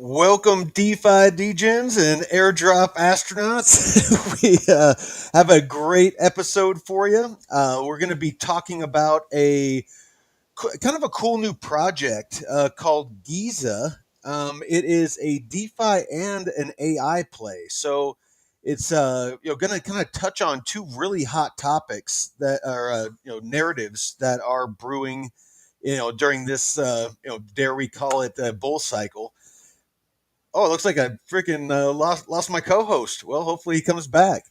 Welcome, DeFi Degens and airdrop astronauts. we have a great episode for you. We're going to be talking about a kind of a cool new project called GIZA. It is a DeFi and an AI play. So it's going to kind of touch on two really hot topics that are narratives that are brewing during this dare we call it bull cycle. Oh, it looks like I freaking lost my co-host. Well, hopefully he comes back.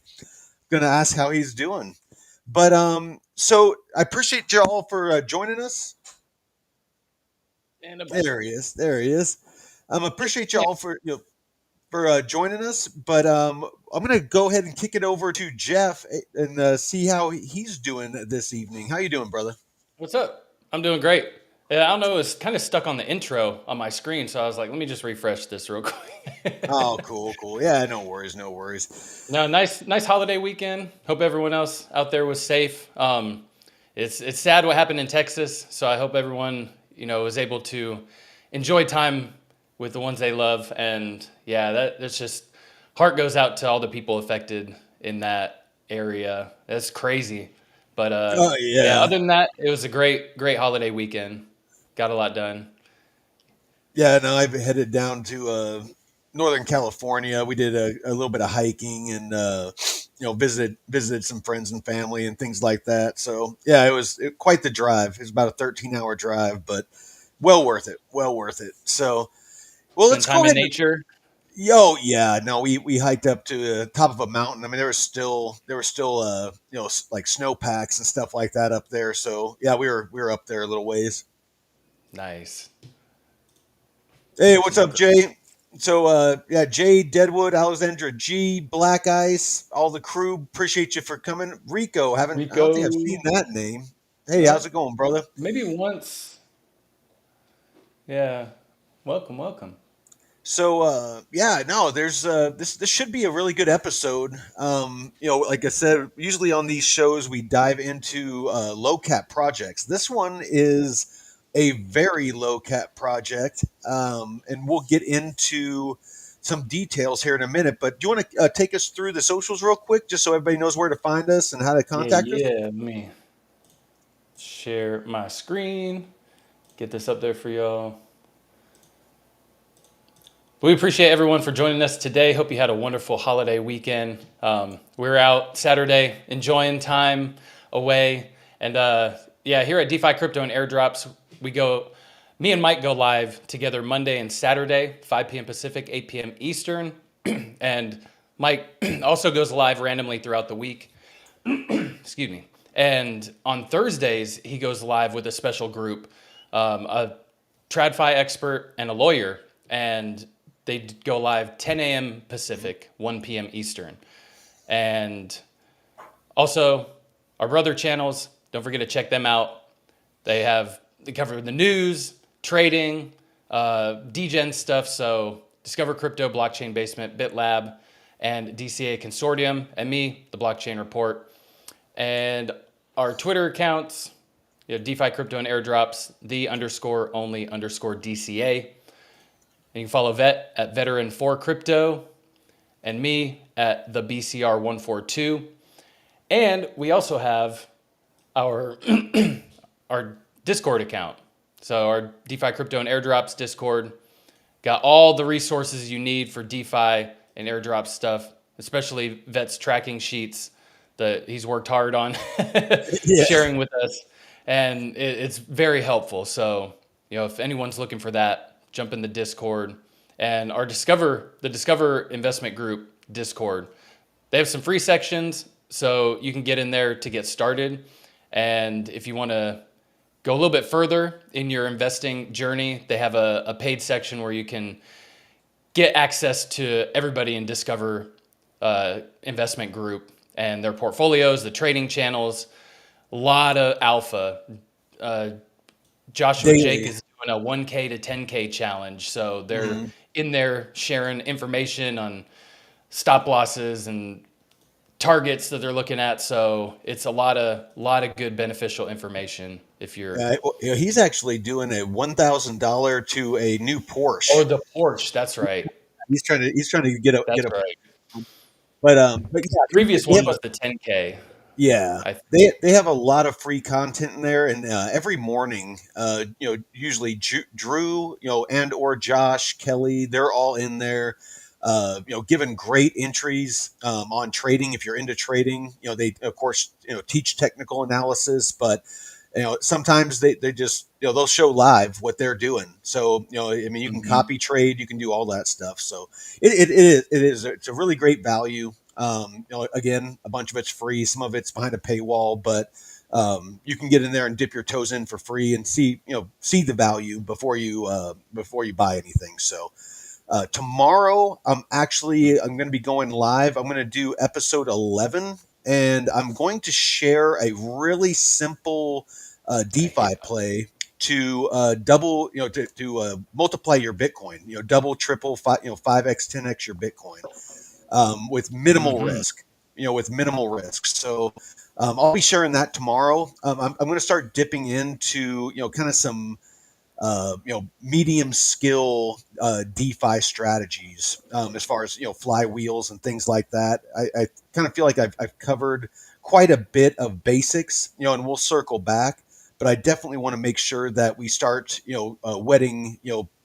Gonna ask how he's doing. But so I appreciate y'all for joining us. And about There he is. There he is. Appreciate yeah. y'all for for joining us. But I'm gonna go ahead and kick it over to Jeff and see how he's doing this evening. How you doing, brother? What's up? I'm doing great. Yeah, I don't know. It's kind of stuck on the intro on my screen, so I was like, let me just refresh this real Oh, quick. cool, cool. Yeah, no worries, no worries. No, nice holiday weekend. Hope everyone else out there was safe. It's sad what happened in Texas, so I hope everyone was able to enjoy time with the ones they love. And yeah, that's just heart goes out to all the people affected in that area. That's crazy. But Oh yeah, yeah. other than that, it was a great holiday weekend. Got a lot done. Yeah, no, I've headed down to Northern California. We did a little bit of hiking and visited some friends and family and things like that. So yeah, quite the drive. It was about a 13-hour drive, but well worth it. Well worth it. So well, Spent let's go time in ahead. nature. Yo, yeah, no, we hiked up to the top of a mountain. I mean, there was still like snowpacks and stuff like that up there. So yeah, we were up there a little ways. Nice. Hey, That's what's my up, girl. Jay? So, yeah, Jay, Deadwood, Alexandra G, Black Ice, all the crew. Appreciate you for coming. Rico, I don't think I've seen Rico. that name. Hey, how's No, it going, brother? maybe once. Yeah. Welcome, welcome. So, yeah, no, there's this should be a really good episode. Like I said, usually on these shows we dive into low cap projects. This one is a very low cap project, and we'll get into some details here in a minute. But do you want to take us through the socials real quick, just so everybody knows where to find us and how to Yeah, contact us? yeah. Let me share my screen. Get this up there for y'all. We appreciate everyone for joining us today. Hope you had a wonderful holiday weekend. We're out Saturday enjoying time away. And yeah, here at DeFi Crypto and Airdrops, me and Mike go live together Monday and Saturday, 5 p.m. Pacific, 8 p.m. Eastern. And Mike also goes live randomly throughout the week. Excuse me. And on Thursdays, he goes live with a special group, a TradFi expert and a lawyer. And they go live 10 a.m. Pacific, 1 p.m. Eastern. And also, our brother channels, don't forget to check them out. They cover the news, trading, degen stuff. So Discover Crypto, Blockchain Basement, BitLab, and DCA Consortium, and me, the Blockchain Report. And our Twitter accounts, DeFi Crypto and Airdrops, the underscore only underscore DCA. And you can follow Vet at Veteran4Crypto and me at the BCR142. And we also have our our Discord account. So our DeFi Crypto and Airdrops Discord got all the resources you need for DeFi and airdrop stuff, especially Vet's tracking sheets that he's worked hard on Yeah. sharing with us. And it's very helpful. So, if anyone's looking for that, jump in the Discord and the Discover Investment Group Discord. They have some free sections, so you can get in there to get started. And if you want to go a little bit further in your investing journey, they have a paid section where you can get access to everybody in Discover Investment Group and their portfolios, the trading channels, a lot of alpha. Uh, Joshua Jake Daily. is doing a 1K to 10K challenge. So they're Mhm. in there sharing information on stop losses and targets that they're looking at. So it's a lot of good beneficial information If you're He's actually doing a $1,000 to a new oh Porsche. the Porsche, that's right, He's trying to get that's a right. but yeah, Previous they one have was the 10K. yeah, I they have a lot of free content in there, and every morning, usually Drew, and or Josh Kelly, they're all in there, giving great entries on trading. If you're into trading, they of course teach technical analysis, but sometimes they just they'll show live what they're doing. So I mean, you can hmm copy trade, you can do all that stuff. So it is it's a really great value. Again, a bunch of it's free, some of it's behind a paywall, but you can get in there and dip your toes in for free and see the value before you buy anything. So tomorrow, I'm going to be going live. I'm going to do episode 11, and I'm going to share a really simple I hate DeFi play to double, to multiply your Bitcoin. Double, triple, 5x, 10x your Bitcoin with minimal hmm risk. With minimal risk. So I'll be sharing that tomorrow. I'm going to start dipping into kind of some medium skill DeFi strategies as far as flywheels and things like that. I kind of feel like I've covered quite a bit of basics, and we'll circle back. But I definitely want to make sure that we start, whetting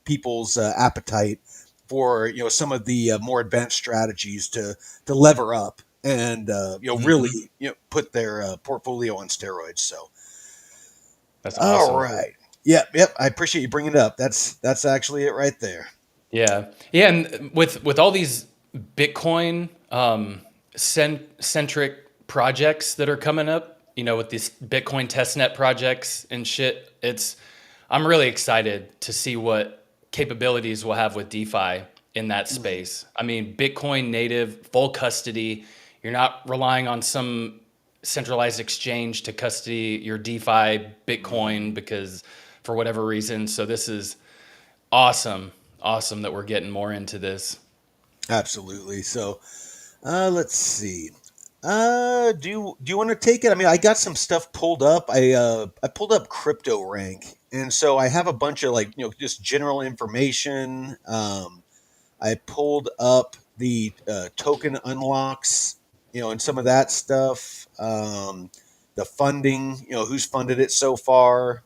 people's appetite for some of the more advanced strategies to lever up and really hmm put their portfolio on steroids. So That's all awesome. right. Yep. I appreciate you bringing it up. That's actually it right there. Yeah, yeah, and with all these Bitcoin centric projects that are coming up, with these Bitcoin testnet projects and shit, I'm really excited to see what capabilities we'll have with DeFi in that Mhm. space. I mean, Bitcoin native, full custody. You're not relying on some centralized exchange to custody your DeFi Bitcoin because for whatever reason. So this is awesome. Awesome that we're getting more into this. Absolutely. So let's see. Do you want to take it? I mean, I got some stuff pulled up. I pulled up crypto rank, and so I have a bunch of like just general information. I pulled up the token unlocks, and some of that stuff. The funding, who's funded it so far.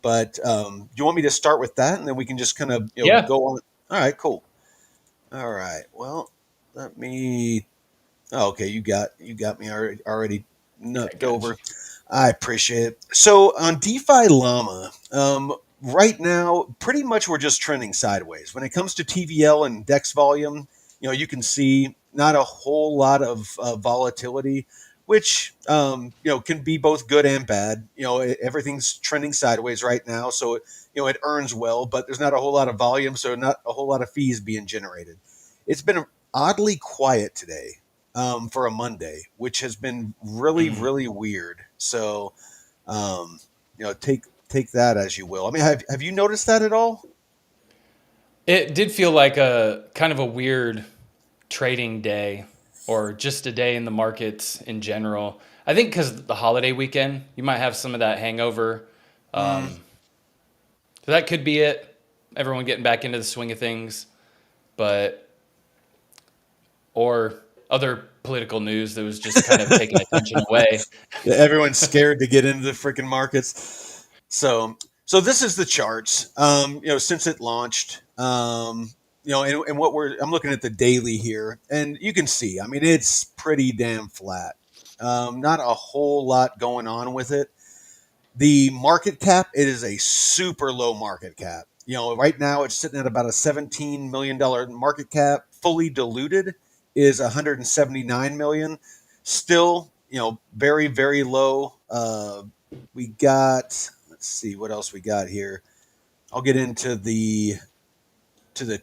But do you want me to start with that, and then we can just kind of Yeah, go on? All right, cool. All right. Well, let me. Oh, okay, you got me already I nut got you. over. I appreciate it. So on DeFi Llama, right now, pretty much we're just trending sideways. When it comes to TVL and DEX volume, you can see not a whole lot of volatility, which can be both good and bad. Everything's trending sideways right now, so it earns well, but there's not a whole lot of volume, so not a whole lot of fees being generated. It's been oddly quiet today for a Monday, which has been really, Mm. really weird. So, um, take that as you will. I mean, have you noticed that at all? It did feel like a kind of a weird trading day or just a day in the markets in general. I think because the holiday weekend, you might have some of that hangover. Mm, So that could be it. Everyone getting back into the swing of things, but or other political news that was just kind of taking attention away. Yeah, everyone's scared to get into the freaking markets. So this is the charts. Since it launched. And what I'm looking at the daily here, and you can see. I mean, it's pretty damn flat. Not a whole lot going on with it. The market cap, it is a super low market cap. Right now it's sitting at about a $17 million market cap. Fully diluted is 179 million. Still, very, very low. We got, let's see what else we got here. I'll get into the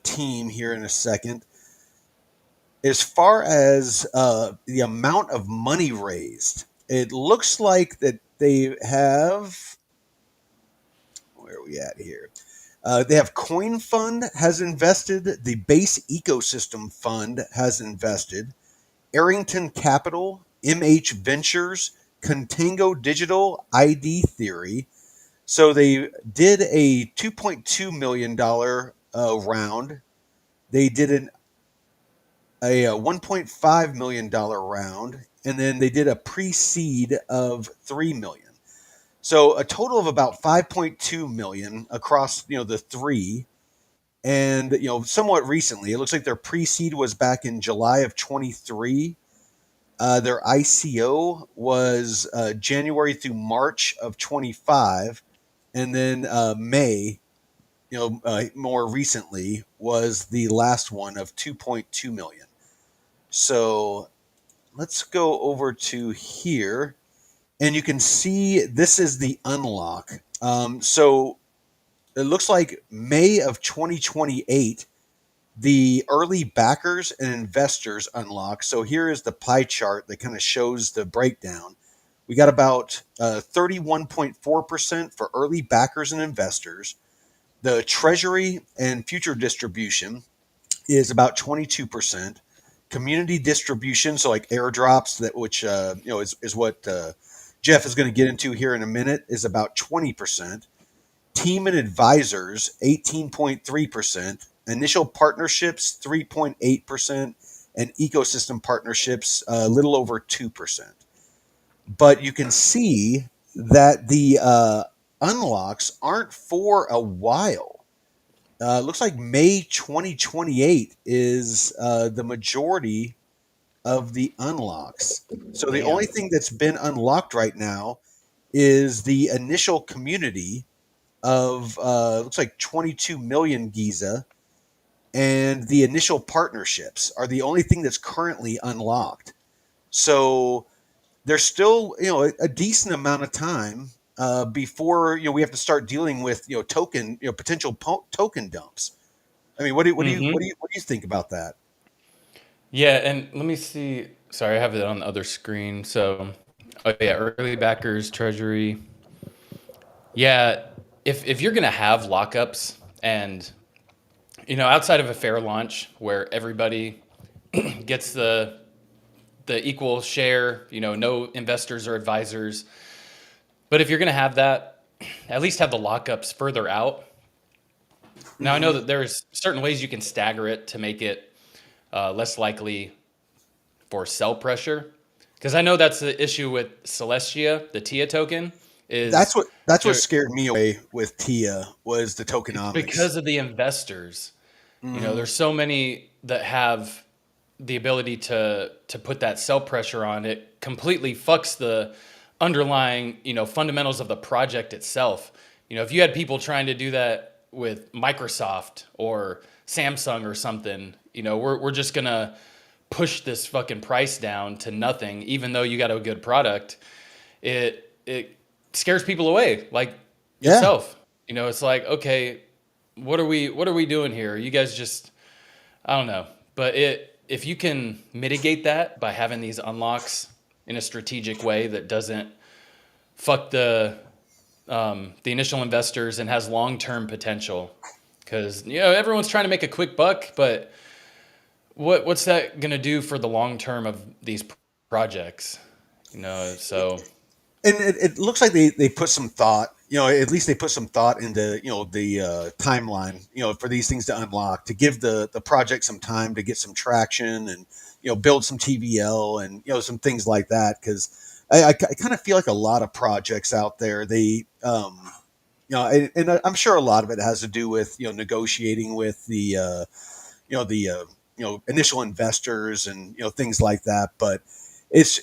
team here in a second. As far as the amount of money raised, it looks like that they have, where are we at here? They have Coin Fund has invested. The Base Ecosystem Fund has invested. Arrington Capital, MH Ventures, Contango Digital, ID Theory, So they did a $2.2 million round. They did a $1.5 million round, and then they did a pre-seed of 3 million. So a total of about 5.2 million across the three. And somewhat recently, it looks like their pre-seed was back in July of 23. Their ICO was January through March of 25, and then May, more recently was the last one of 2.2 million. So let's go over to here, and you can see this is the unlock. So it looks like May of 2028, the early backers and investors unlock. So here is the pie chart that kind of shows the breakdown. We got about 31.4% for early backers and investors. The treasury and future distribution is about 22%. Community distribution, so like airdrops, that which is what Jeff is going to get into here in a minute, is about 20%. Team and advisors, 18.3%. Initial partnerships, 3.8%. And ecosystem partnerships, a little over 2%. But you can see that the unlocks aren't for a while. Looks like May 2028 is the majority of the unlocks. So the only Damn. thing that's been unlocked right now is the initial community of looks like 22 million GIZA, and the initial partnerships are the only thing that's currently unlocked. So there's still a decent amount of time before we have to start dealing with token potential token dumps. I mean, Mm-hmm. what do you think about that? Yeah, and let me see. Sorry, I have it on the other screen. So, oh yeah, early backers, treasury. Yeah, if you're gonna have lockups and outside of a fair launch where everybody gets the equal share, no investors or advisors. But if you're gonna have that, at least have the lockups further out. Now I know Hmm. that there's certain ways you can stagger it to make it less likely for sell pressure. Because I know that's the issue with Celestia, the TIA token, is That's what there scared me away with Tia was the it's tokenomics. because of the investors. Hmm. There's so many that have the ability to put that sell pressure on. It completely fucks the underlying fundamentals of the project itself. If you had people trying to do that with Microsoft or Samsung or something, we're just gonna push this fucking price down to nothing, even though you got a good product. It scares people away, like Yeah, yourself. It's like, okay, what are we doing here? You guys just, I don't know. But if you can mitigate that by having these unlocks in a strategic way that doesn't fuck the initial investors and has long term potential, because everyone's trying to make a quick buck, but what's that gonna do for the long term of these projects? So and it looks like they put some thought. At least they put some thought into the timeline. For these things to unlock, to give the project some time to get some traction and build some TVL and some things like that. Because I kind of feel like a lot of projects out there they and I'm sure a lot of it has to do with negotiating with the the initial investors and things like that. But it's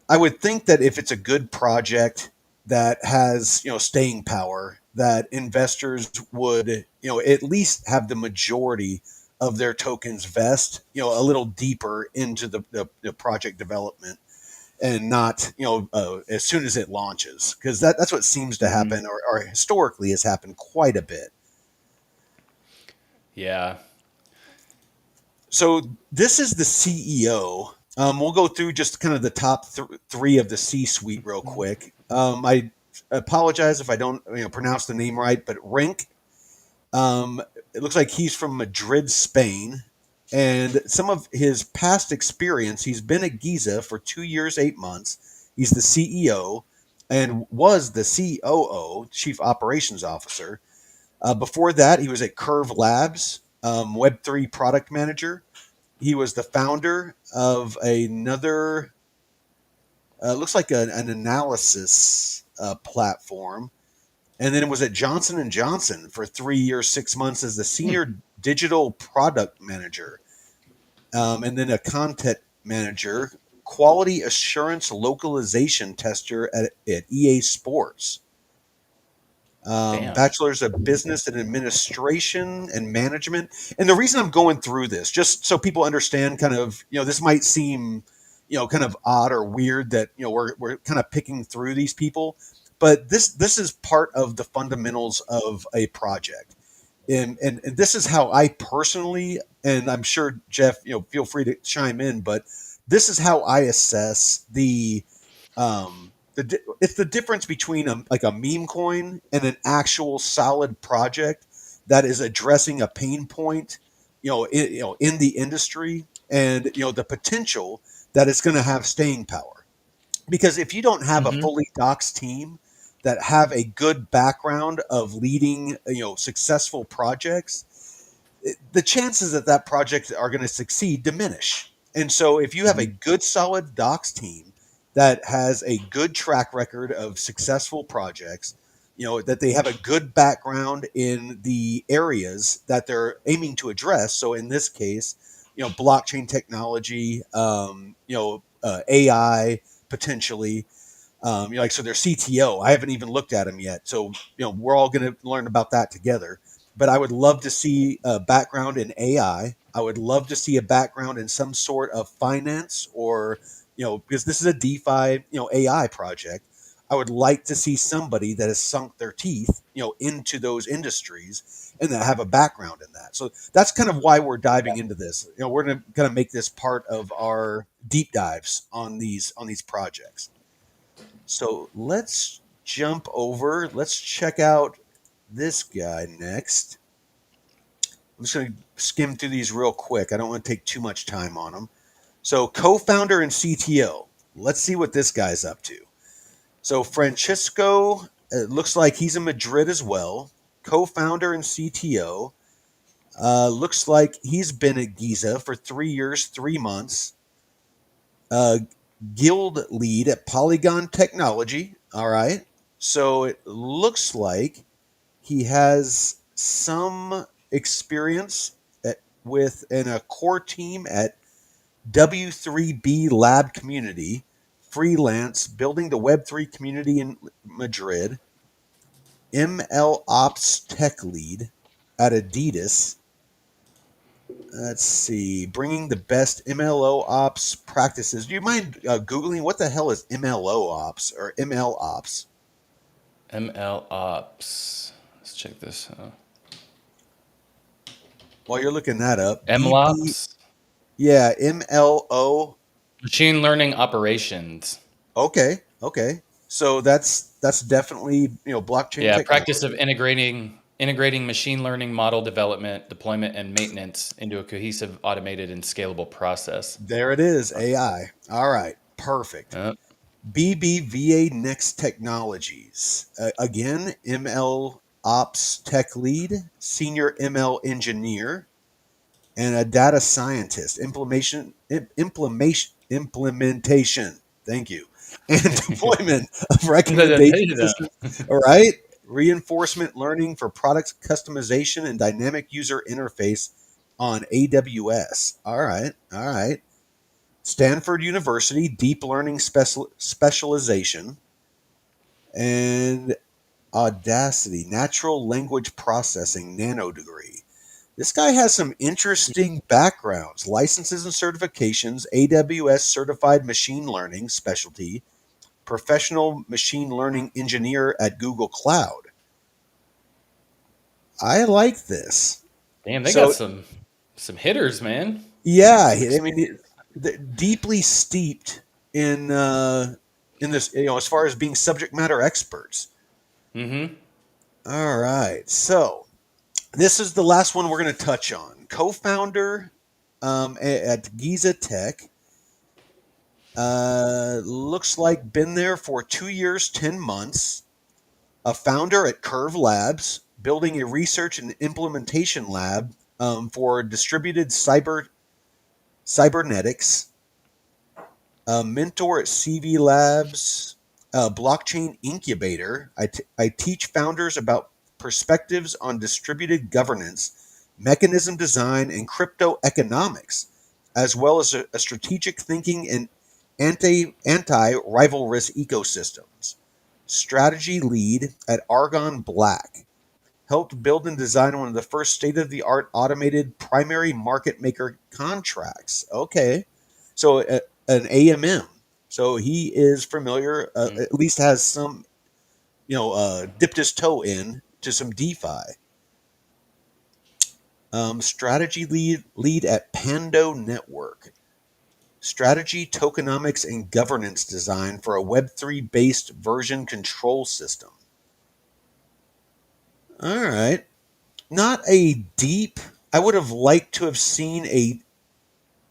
I would think that if it's a good project that has staying power, that investors would at least have the majority of their tokens vest a little deeper into the project development, and not as soon as it launches, because that's what seems to mhm. happen, or historically has happened quite a bit. Yeah. So this is the CEO. We'll go through just kind of the top three of the C-suite real quick. I apologize if I don't pronounce the name right, but Rink. It looks like he's from Madrid, Spain, and some of his past experience. He's been at Giza for 2 years, 8 months. He's the CEO. and was the COO, Chief Operations Officer. Before that, he was at Curve Labs, Web3 product manager. He was the founder of another, looks like an analysis platform, and then it was at Johnson and Johnson for 3 years, 6 months as the senior digital product manager, and then a content manager, quality assurance localization tester at EA Sports. Damn. Bachelor's of Business and Administration and Management. And the reason I'm going through this, just so people understand, kind of, this might seem, kind of odd or weird that we're kind of picking through these people, but this is part of the fundamentals of a project. And this is how I personally, and I'm sure Jeff, feel free to chime in, but this is how I assess it's the difference between like a meme coin and an actual solid project that is addressing a pain point, in the industry, and the potential that it's going to have staying power. Because if you don't have a Hmm. fully doxed team that have a good background of leading, successful projects, the chances that that project are going to succeed diminish. And so if you have a Hmm. good solid docs team that has a good track record of successful projects, that they have a good background in the areas that they're aiming to address. So in this case, blockchain technology, AI potentially, so their CTO, I haven't even looked at him yet. So, we're all going to learn about that together. But I would love to see a background in AI. I would love to see a background in some sort of finance, or, because this is a DeFi, AI project. I would like to see somebody that has sunk their teeth, into those industries and that have a background in that. So that's kind of why we're diving into this. We're going to kind of make this part of our deep dives on these projects. So let's jump over. Let's check out this guy next. I'm just going to skim through these real quick. I don't want to take too much time on them. So, co founder and CTO. Let's see what this guy's up to. So, Francisco, it looks like he's in Madrid as well. Co founder and CTO. Looks like he's been at GIZA for 3 years, 3 months. Uh, Guild lead at Polygon Technology. All right. So it looks like he has some experience with in a core team at W3B Lab Community, freelance, building the Web3 community in Madrid, ML Ops tech lead at Adidas. Let's see, bringing the best MLO ops practices. Do you mind Googling what the hell is MLO ops or ML ops? ML Ops. Let's check this out. While you're looking that up, BP, MLOps. yeah, MLO. Machine Learning Operations. Okay, okay. So that's definitely blockchain Yeah, practice of technology. integrating machine learning model development, deployment, and maintenance into a cohesive, automated, and scalable process. There it is, AI. All right, perfect. Yep. BBVA Next Technologies. Again, ML Ops Tech Lead, Senior ML Engineer, and a data scientist. Implementation. Thank you. And deployment of recommendation systems. All right. Reinforcement learning for product customization and dynamic user interface on AWS. All right. All right. Stanford University deep learning specialization, and Audacity natural language processing nano degree. This guy has some interesting backgrounds, licenses and certifications, AWS certified machine learning specialty, professional machine learning engineer at Google Cloud. I like this. Damn, they got So, some hitters, man. yeah, Some I mean, experience. deeply steeped in this, as far as being subject matter experts. Mm-hmm. All right, so this is the last one we're going to touch on. Co-founder at Giza Tech, Looks like been there for 2 years, 10 months. A founder at Curve Labs, building a research and implementation lab for distributed cybernetics. A mentor at CV Labs, a blockchain incubator. I teach founders about perspectives on distributed governance, mechanism design, and crypto economics, as well as a strategic thinking in anti rivalrous ecosystems. Strategy lead at Argon Black. Helped build and design one of the first state of the art automated primary market maker contracts. Okay. So an AMM. So he is familiar, Mm. at least has some, dipped his toe in to some DeFi. Strategy lead at Pando Network. Strategy, tokenomics, and governance design for a Web3 based version control system. All right. Not a deep. I would have liked to have seen a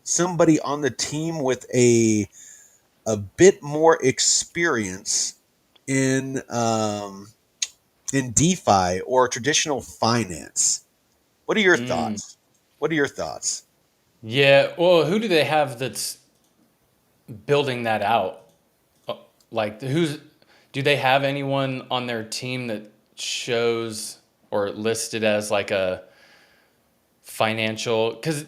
somebody on the team with a bit more experience in in DeFi or traditional finance. What are your Mm. thoughts? What are your thoughts? Yeah. Well, who do they have that's building that out? Uh, Like, who's do they have anyone on their team that shows or listed as like a financial? Because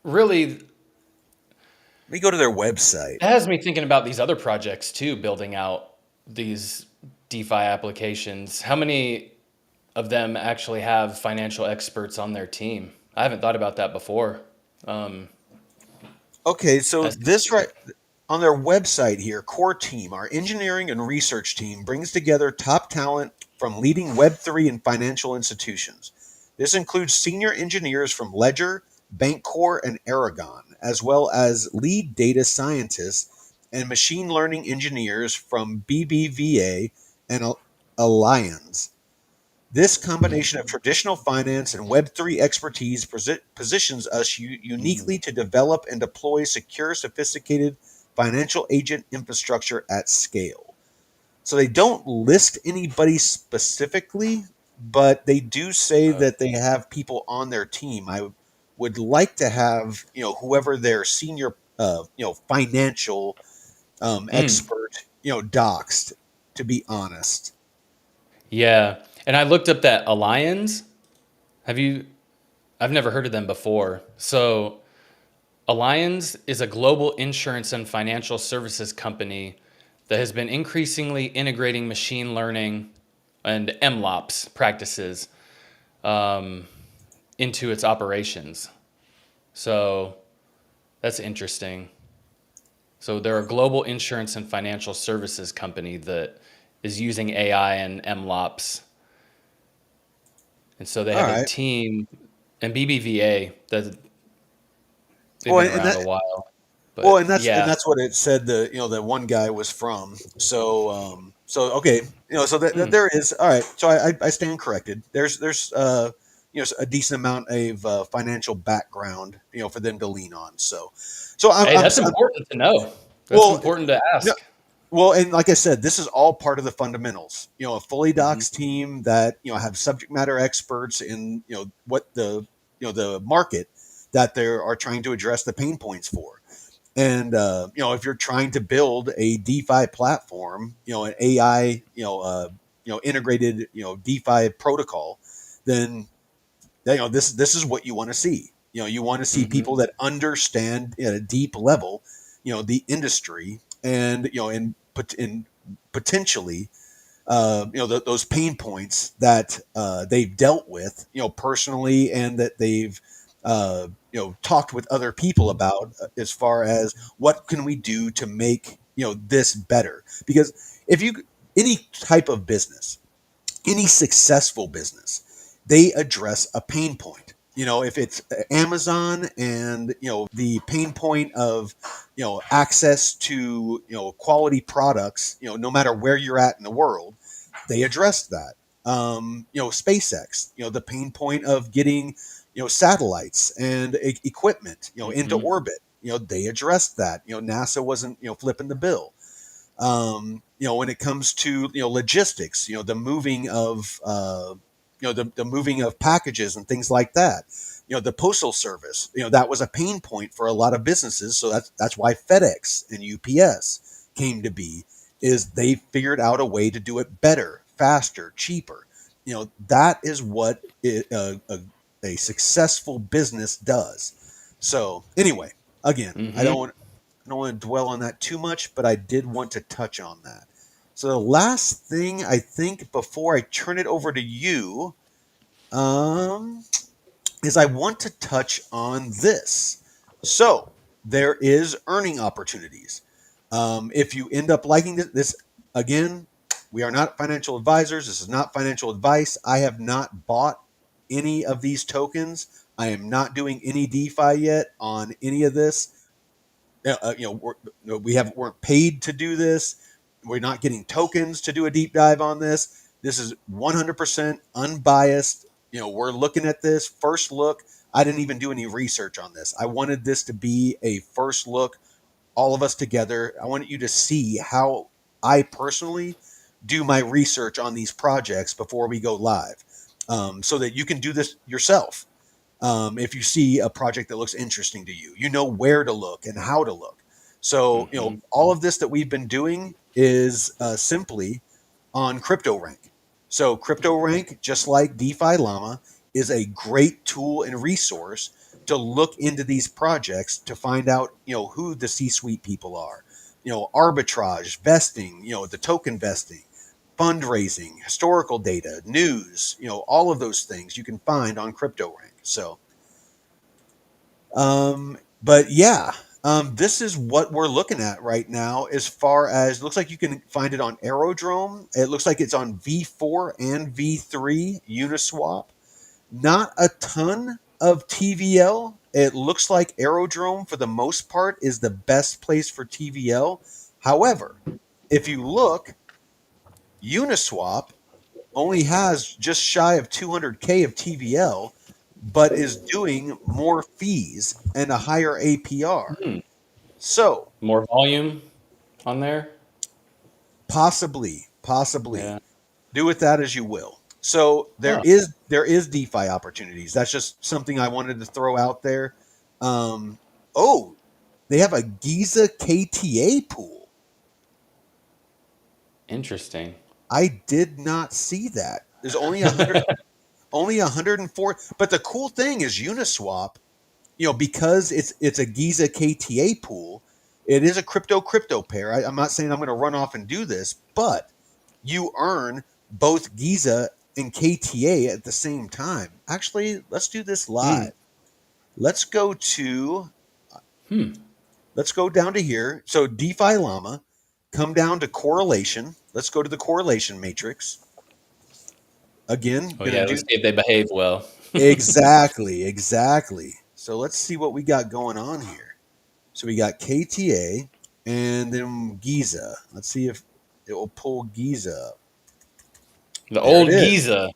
really, it Let me go to their website. has me thinking about these other projects too, building out these DeFi applications. How many of them actually have financial experts on their team? I haven't thought about that before. Um, Okay, so that's this right on their website here, core team, our engineering and research team brings together top talent from leading Web3 and financial institutions. This includes senior engineers from Ledger, Bancor, and Aragon, as well as lead data scientists and machine learning engineers from BBVA and Allianz. This combination of traditional finance and Web3 expertise positions us mm, uniquely to develop and deploy secure, sophisticated financial agent infrastructure at scale. So they don't list anybody specifically, but they do say uh, that they have people on their team. I would like to have, whoever their senior, financial mm, expert, doxed, to be honest. yeah. And I looked up that Allianz. Have you? I've never heard of them before. So Allianz is a global insurance and financial services company that has been increasingly integrating machine learning and MLOps practices um, into its operations. So that's interesting. So they're a global insurance and financial services company that is using AI and MLOps. And so they All have a right. team and BBVA that they've Well, been and around that a while. Well, But and yeah. that's what it said. The one guy was from. So okay, so that Mm. there is all right. So I stand corrected. There's a decent amount of financial background for them to lean on. So Hey, that's important to know. That's well, important to no, ask. well, and like I said, this is all part of the fundamentals. A fully Hmm. docs team that have subject matter experts in what the the market that they are trying to address the pain points for. And if you're trying to build a DeFi platform, an AI, integrated, DeFi protocol, then this is what you want to see. You want to see Hmm. people that understand at a deep level, the industry and and potentially those pain points that they've dealt with personally and that they've talked with other people about as far as what can we do to make this better, because if you any type of business, any successful business, they address a pain point. If it's Amazon and the pain point of access to quality products, no matter where you're at in the world, they address that. SpaceX, the pain point of getting satellites and equipment into Hmm. orbit. they addressed that. NASA wasn't flipping the bill. When it comes to logistics, the moving of the moving of packages and things like that. The postal service, that was a pain point for a lot of businesses. So that's why FedEx and UPS came to be. Is they figured out a way to do it better, faster, cheaper. That is what a successful business does. So anyway, again, Mm-hmm. I don't want to dwell on that too much, but I did want to touch on that. So the last thing I think before I turn it over to you, um, is I want to touch on this. So there is earning opportunities. If you end up liking this again, we are not financial advisors. This is not financial advice. I have not bought any of these tokens. I am not doing any DeFi yet on any of this. Weren't paid to do this. We're not getting tokens to do a deep dive on this. This is 100% unbiased. We're looking at this first look. I didn't even do any research on this. I wanted this to be a first look, all of us together. I wanted you to see how I personally do my research on these projects before we go live, so that you can do this yourself. If you see a project that looks interesting to you, you know where to look and how to look. So, Mm-hmm. all of this that we've been doing is simply on CryptoRank. So, CryptoRank, just like DeFi Llama, is a great tool and resource to look into these projects to find out, who the C-suite people are. Arbitrage, vesting, the token vesting, fundraising, historical data, news, all of those things you can find on CryptoRank. So, but yeah, this is what we're looking at right now. As far as looks like you can find it on Aerodrome. It looks like it's on V4 and V3 Uniswap. Not a ton of TVL. It looks like Aerodrome, for the most part, is the best place for TVL. However, if you look, Uniswap only has just shy of 200K of TVL, but is doing more fees and a higher APR. Hmm. So More volume on there. possibly Yeah. do with that as you will. So Huh. there is DeFi opportunities. That's just something I wanted to throw out there. Um, oh, they have a GIZA KTA pool. Interesting. I did not see that. There's only 104. But the cool thing is Uniswap, because it's a Giza KTA pool, it is a crypto pair. I'm not saying I'm going to run off and do this, but you earn both Giza and KTA at the same time. Actually, let's do this Hmm. live. Let's go to Hmm. let's go down to here. So DeFi Llama, come down to correlation. Let's go to the correlation matrix. Again, Oh gonna yeah. do Let's see if they behave well. exactly. So let's see what we got going on here. So we got KTA and then Giza. Let's see if it will pull Giza up. The There it old is. Giza.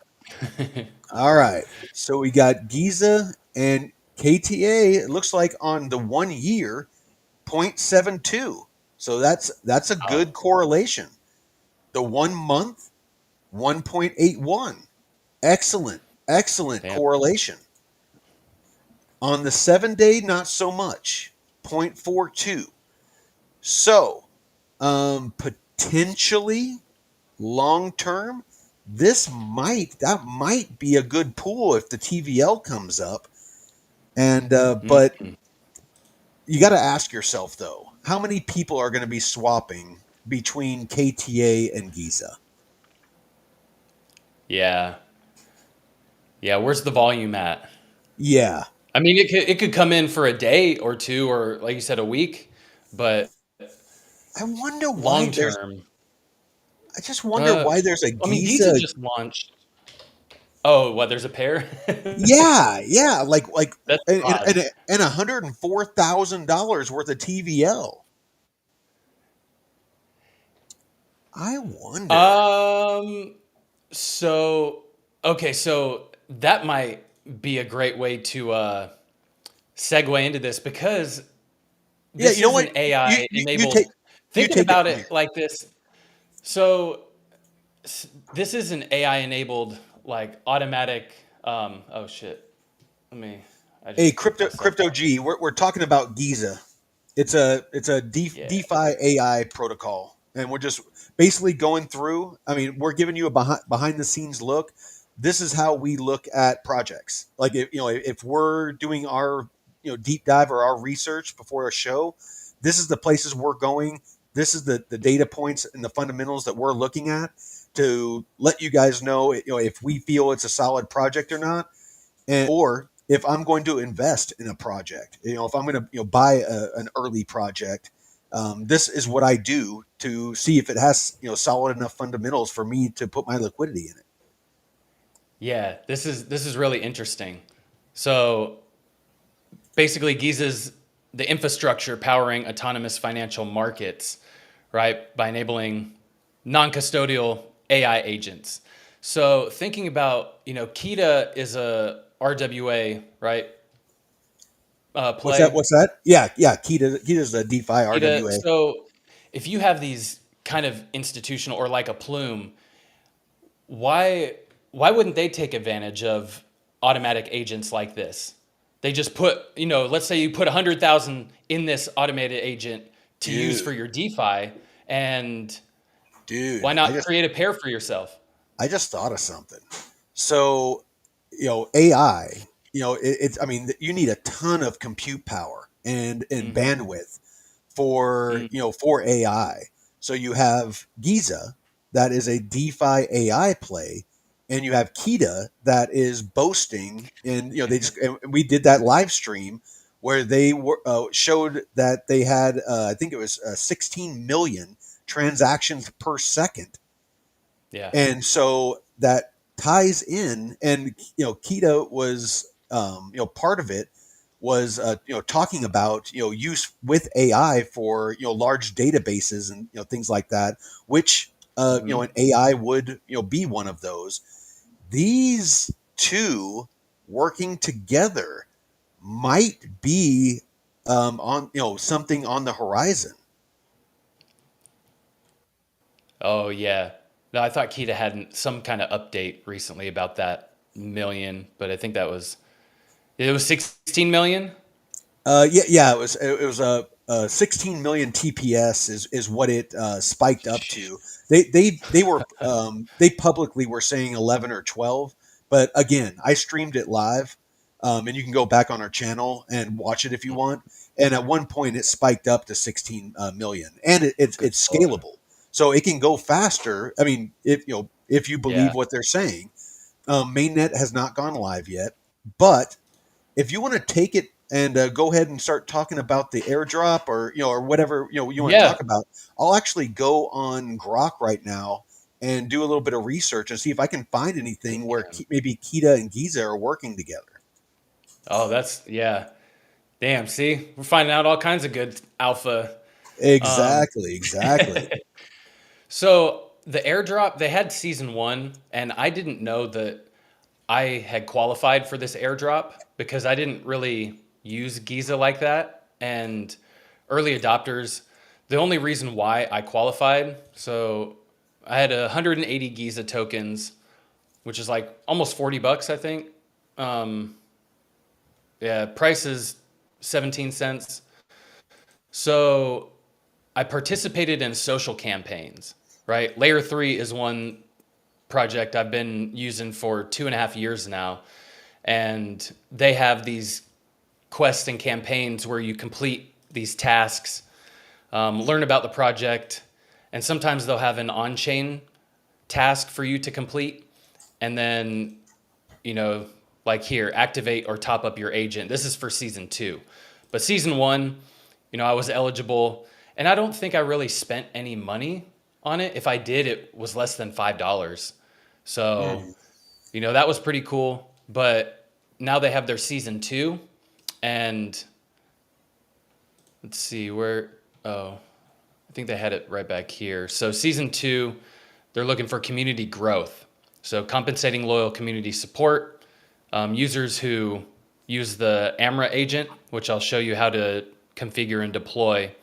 All right. So we got Giza and KTA. It looks like on the 1 year, 0.72. So that's a Oh, good correlation. The 1 month, 1.81. Excellent damn. correlation. On the 7 day, not so much, 0.42. So, potentially long term, that might be a good pool if the TVL comes up. And but Mm. you got to ask yourself though, how many people are going to be swapping between KTA and Giza? Yeah. Yeah. Where's the volume at? Yeah, I mean, it could come in for a day or two, or like you said, a week, but I wonder why long there's. term. I just wonder Uh, why there's a I mean, Giza Giza. just launched. Oh, what? There's a pair. Yeah, like That's and odd. and, and $104,000 worth of TVL. I wonder. Um. So okay, so that might be a great way to segue into this because Yeah, this you know is what? an AI You take enabled. you Thinking take it about from it here. like this, so this is an AI enabled like automatic. Oh shit! Let me. I Hey, just clicked myself crypto off. G. We're talking about GIZA. It's a Yeah. DeFi AI protocol, and we're just basically going through. I mean, we're giving you a behind the scenes look. This is how we look at projects. Like if we're doing our deep dive or our research before a show, this is the places we're going. This is the data points and the fundamentals that we're looking at to let you guys know, if we feel it's a solid project or not, and or if I'm going to invest in a project, if I'm going to buy an early project, this is what I do to see if it has solid enough fundamentals for me to put my liquidity in it. Yeah. This is really interesting. So basically, Giza's the infrastructure powering autonomous financial markets, right? By enabling non-custodial AI agents. So thinking about, Kita is a RWA, right? What's that? Play. What's that? Yeah, yeah. Kita's a DeFi Kita. RWA. So if you have these kind of institutional or like a Plume, why why wouldn't they take advantage of automatic agents like this? They just put, let's say you put 100,000 in this automated agent to use Dude, for your DeFi, and dude, why not create a pair for yourself? I just thought of something. So, AI, it's, I mean, you need a ton of compute power and Hmm. bandwidth for, Mm, for AI. So you have Giza, that is a DeFi AI play, and you have Kita that is boasting, and and we did that live stream where they showed that they had, I think it was 16 million transactions per second, yeah. and so that ties in, and Keto was, part of it was, talking about use with AI for large databases and things like that, which Hmm. an AI would be one of those. These two working together might be on something on the horizon. Oh yeah. No, I thought Kita had some kind of update recently about that million, but I think it was 16 million. Yeah, yeah, it was a 16 million TPS is what it spiked up to. They publicly were saying 11 or 12, but again, I streamed it live, and you can go back on our channel and watch it if you want. And at one point, it spiked up to 16 million, and Good it's lord. scalable, so it can go faster. I mean, if you believe Yeah. what they're saying, mainnet has not gone live yet, but if you want to take it and go ahead and start talking about the airdrop, or or whatever you want to Yeah. talk about, I'll actually go on Grok right now and do a little bit of research and see if I can find anything where Damn. Maybe Kita and Giza are working together. Oh, that's yeah. Damn. See, we're finding out all kinds of good alpha. Um, Exactly, exactly. so the airdrop, they had season one, and I didn't know that I had qualified for this airdrop because I didn't really use Giza like that. And early adopters, the only reason why I qualified, so I had 180 Giza tokens, which is like almost $40, I think. Um, yeah, price is 17 cents. So I participated in social campaigns, right? Layer 3 is one project I've been using for 2.5 years now. And they have these quests and campaigns where you complete these tasks, learn about the project, and sometimes they'll have an on chain task for you to complete. And then, you know, like here, activate or top up your agent. This is for season two. But season one, I was eligible, and I don't think I really spent any money on it. If I did, it was less than $5. So, Hmm. that was pretty cool. But now they have their season two, and let's see where. Oh, I think they had it right back here. So season two, they're looking for community growth. So compensating loyal community support, users who use the AMRA agent, which I'll show you how to configure and deploy,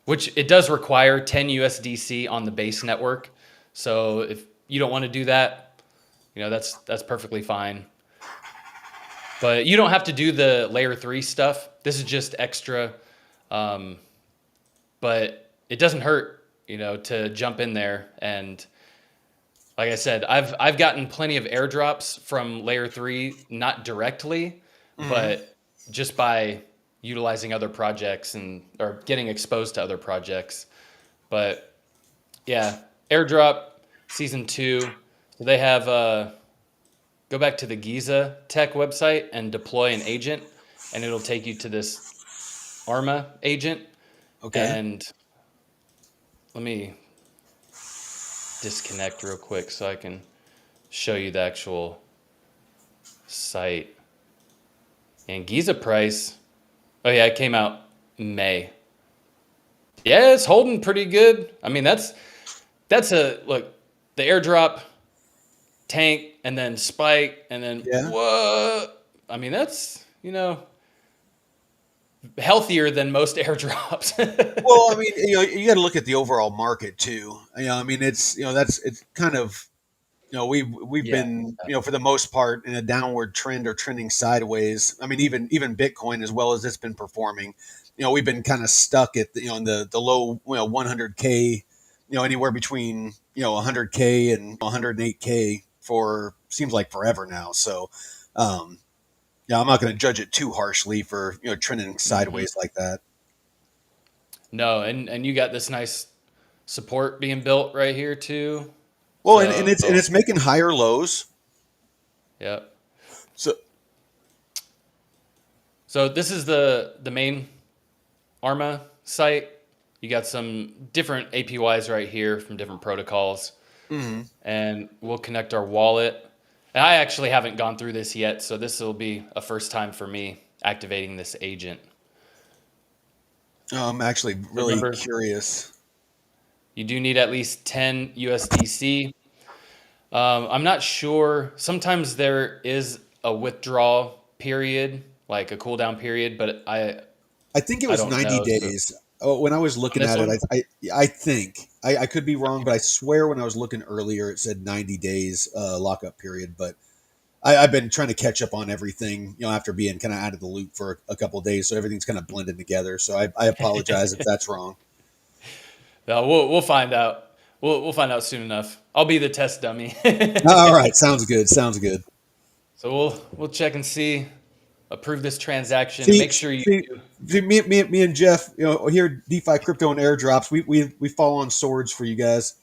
which it does require 10 USDC on the base network. So if you don't want to do that, that's perfectly fine. But you don't have to do the layer 3 stuff. This is just extra. Um, but it doesn't hurt, to jump in there. And like I said, I've gotten plenty of airdrops from layer 3, not directly, Mm-hmm. but just by utilizing other projects or getting exposed to other projects. But yeah, airdrop season 2. So they have go back to the GIZA tech website and deploy an agent, and it'll take you to this Arma agent. Okay. And let me disconnect real quick so I can show you the actual site. And GIZA price, oh yeah, it came out May. Yeah, it's holding pretty good. I mean, that's a look, the airdrop tank and then spike and then Yeah. what? I mean, that's, healthier than most airdrops. Well, I mean, you got to look at the overall market too. I mean, it's kind of, we've Yeah. been, for the most part in a downward trend or trending sideways. I mean, even Bitcoin, as well as it's been performing, we've been kind of stuck at in the low, 100K, anywhere between, 100K and 108K for seems like forever now. So, yeah, I'm not going to judge it too harshly for, trending Hmm. sideways like that. No, and you got this nice support being built right here too. Well, and So, it's making higher lows. yep. So So this is the main Arma site. You got some different APYs right here from different protocols, mhm. and we'll connect our wallet. And I actually haven't gone through this yet, so this will be a first time for me activating this agent. I'm actually So really remember, curious. you do need at least 10 USDC. I'm not sure. Sometimes there is a withdrawal period, like a cooldown period, but I think it I was don't 90 know. So days. Oh, when I was on looking this at it, one, I think I could be wrong, but I swear when I was looking earlier, it said 90 days lockup period. But I've been trying to catch up on everything, after being kind of out of the loop for a couple of days, so everything's kind of blended together. So I apologize if that's wrong. no, we'll find out. We'll find out soon enough. I'll be the test dummy. All right, sounds good. Sounds good. So we'll check and see. Approve this transaction. See, Make sure you see, see me and Jeff, here at DeFi Crypto and Airdrops, we fall on swords for you guys.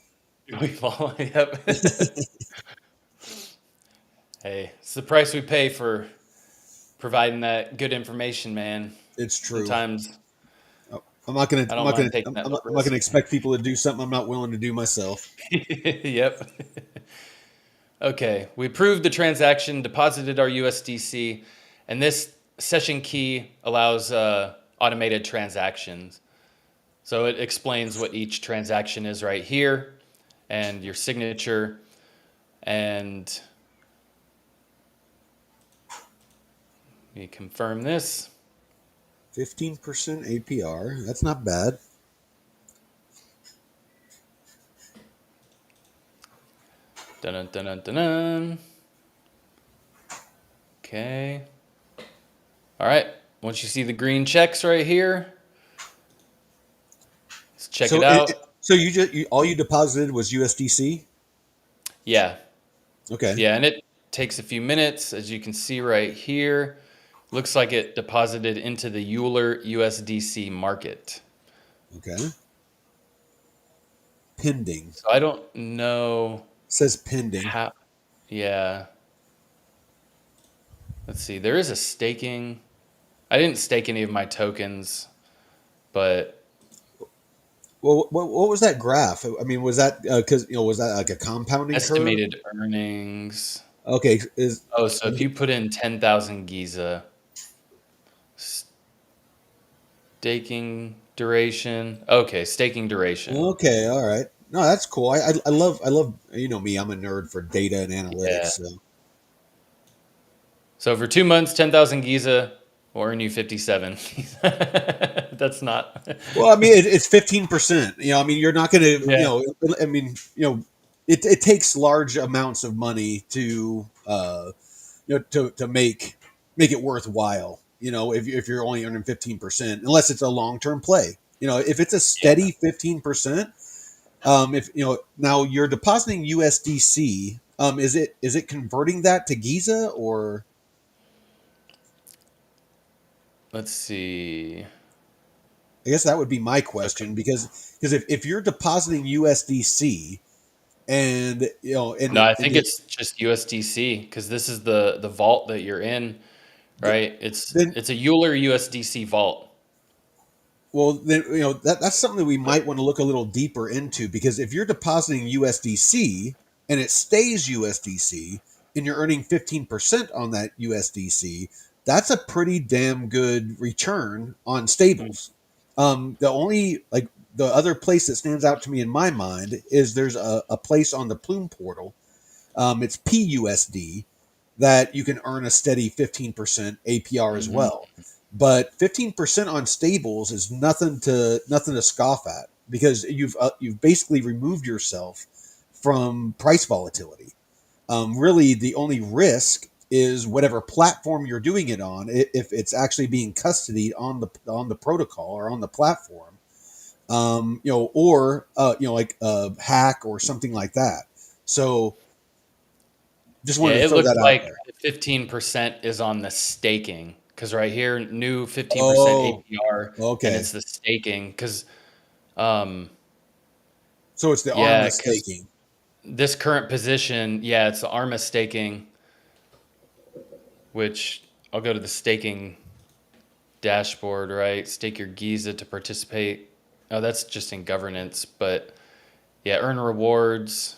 we follow. Yep. Hey, it's the price we pay for providing that good information, man. It's true. Sometimes I'm not gonna I don't mind taking that little I'm not gonna risk. expect people to do something I'm not willing to do myself. Yep. Okay, we approved the transaction, deposited our USDC, and this session key allows automated transactions. So it explains what each transaction is right here and your signature. And let me confirm this. 15% APR. That's not bad. Dun dun dun dun dun. Okay. All right. Once you see the green checks right here, let's check it So out. so all you deposited was USDC. Yeah. Okay. Yeah. And it takes a few minutes, as you can see right here. Looks like it deposited into the Euler USDC market. Okay. Pending. So I don't know Says pending. how. Yeah. Let's see. There is a staking. I didn't stake any of my tokens, but Well, what was that graph? I mean, was that because was that like a compounding curve? estimated earnings. Okay. Is Oh, so if you put in 10,000 GIZA, staking duration. Okay, staking duration. okay. All right. No, that's cool. I love me. I'm a nerd for data and analytics. Yeah. So So for 2 months, 10,000 GIZA. We'll earn you 57. That's not. Well, I mean, it's 15%. I mean, you're not going to, Yeah. I mean, it takes large amounts of money to, to make it worthwhile. If you're only earning 15%, unless it's a long term play. If it's a Yeah. steady 15%, if now you're depositing USDC, is it converting that to Giza or? Let's see. I guess that would be my Okay. question because if you're depositing USDC and No, I and think it's just USDC because this is the vault that you're in, right? then It's a Euler USDC vault. well then that's something that we might want to look a little deeper into because if you're depositing USDC and it stays USDC and you're earning 15% on that USDC, that's a pretty damn good return on Mm, stables. The only like the other place that stands out to me in my mind is there's a place on the Plume portal. It's PUSD that you can earn a steady 15% APR as mhm. well. But 15% on stables is nothing to scoff at because you've basically removed yourself from price volatility. Really, the only risk is whatever platform you're doing it on. If it's actually being custodied on the protocol or on the platform, or like a hack or something like that. So just Yeah, wanted to it throw looks that out like there. the 15% is on the staking because right here, new 15% Oh, APR, and okay. it's the staking because, um, So it's the yeah, ARMA because staking. this current position, yeah, it's the ARMA staking, which I'll go to the staking dashboard, right? Stake your GIZA to participate. Oh, that's just in governance, but yeah, earn rewards.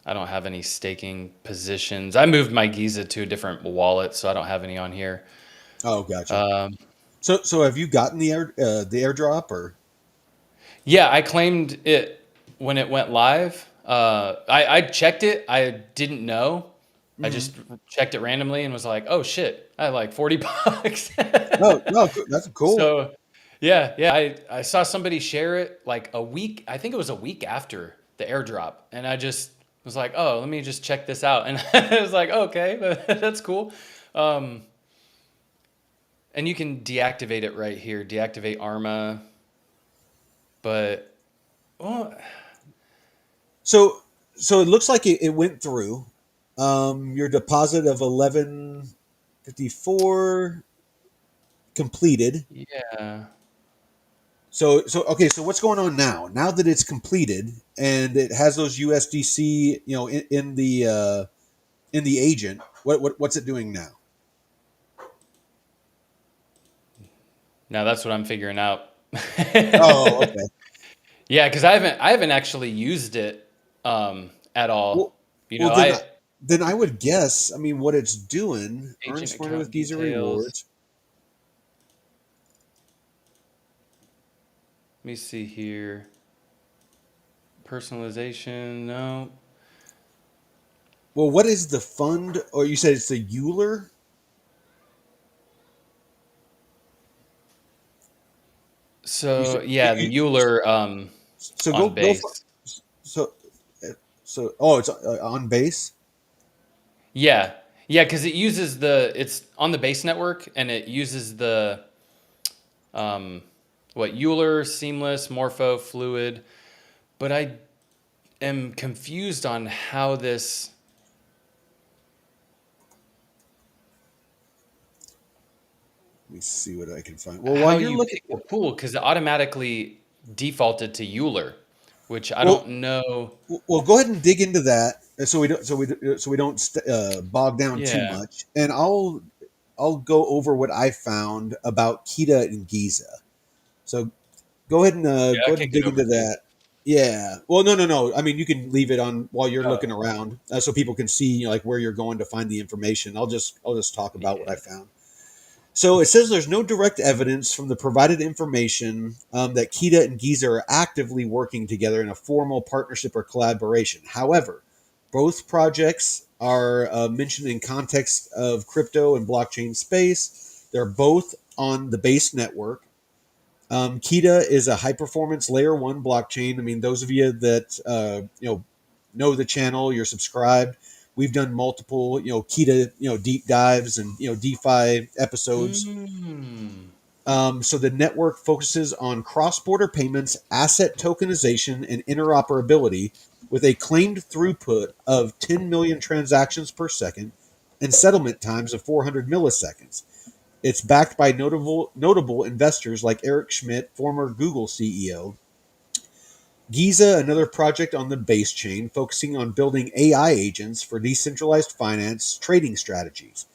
I don't have any staking positions. I moved my GIZA to a different wallet, so I don't have any on here. Oh, gotcha. Um, So have you gotten the airdrop or? yeah, I claimed it when it went live. I checked it. I didn't know. I Mhm. just checked it randomly and was like, "Oh shit, I have like 40 bucks." No, no, that's cool. So yeah, I saw somebody share it like a week. I think it was a week after the airdrop, and I just was like, "Oh, let me just check this out." And I was like, "Okay, that's cool." Um, and you can deactivate it right here. Deactivate Arma, but well, So so it looks like it went through. Your deposit of 1154 completed. yeah. So okay. So what's going on now? Now that it's completed and it has those USDC, in the agent. What's it doing now? Now that's what I'm figuring out. Oh, okay. Yeah, because I haven't actually used it at all. Well, You well know, then, I then I would guess. I mean, what it's doing: earn agent smarter with account Giza details. rewards. Let me see here. Personalization, no. Well, what is the fund? Or you said it's the Euler. You So said yeah, the Euler so on go for base. so oh, it's on base. Yeah, yeah, because it's on the base network and it uses the um, what Euler, seamless, morpho, fluid. But I am confused on how this Let me see what I can find. Well, while how you're you looking, pick the pool because it automatically defaulted to Euler, which I well, don't know. go ahead and dig into that so we don't bog down too Yeah, much, and I'll go over what I found about Kita and Giza. So yeah, I go ahead and kicked it dig over into too. that. Yeah. Well, no. I mean, you can leave it on while you're Oh, looking around, so people can see like where you're going to find the information. I'll just talk about what I yeah. found. So it says there's no direct evidence from the provided information that Kita and Giza are actively working together in a formal partnership or collaboration. However, both projects are mentioned in context of crypto and blockchain space. They're both on the base network. Kita is a high performance layer one blockchain. I mean, those of you that know the channel, you're subscribed. We've done multiple Kita deep dives and DeFi episodes. Mm. So the network focuses on cross border payments, asset tokenization, and interoperability with a claimed throughput of 10 million transactions per second and settlement times of 400 milliseconds. It's backed by notable investors like Eric Schmidt, former Google CEO. GIZA, another project on the base chain, focusing on building AI agents for decentralized finance trading strategies.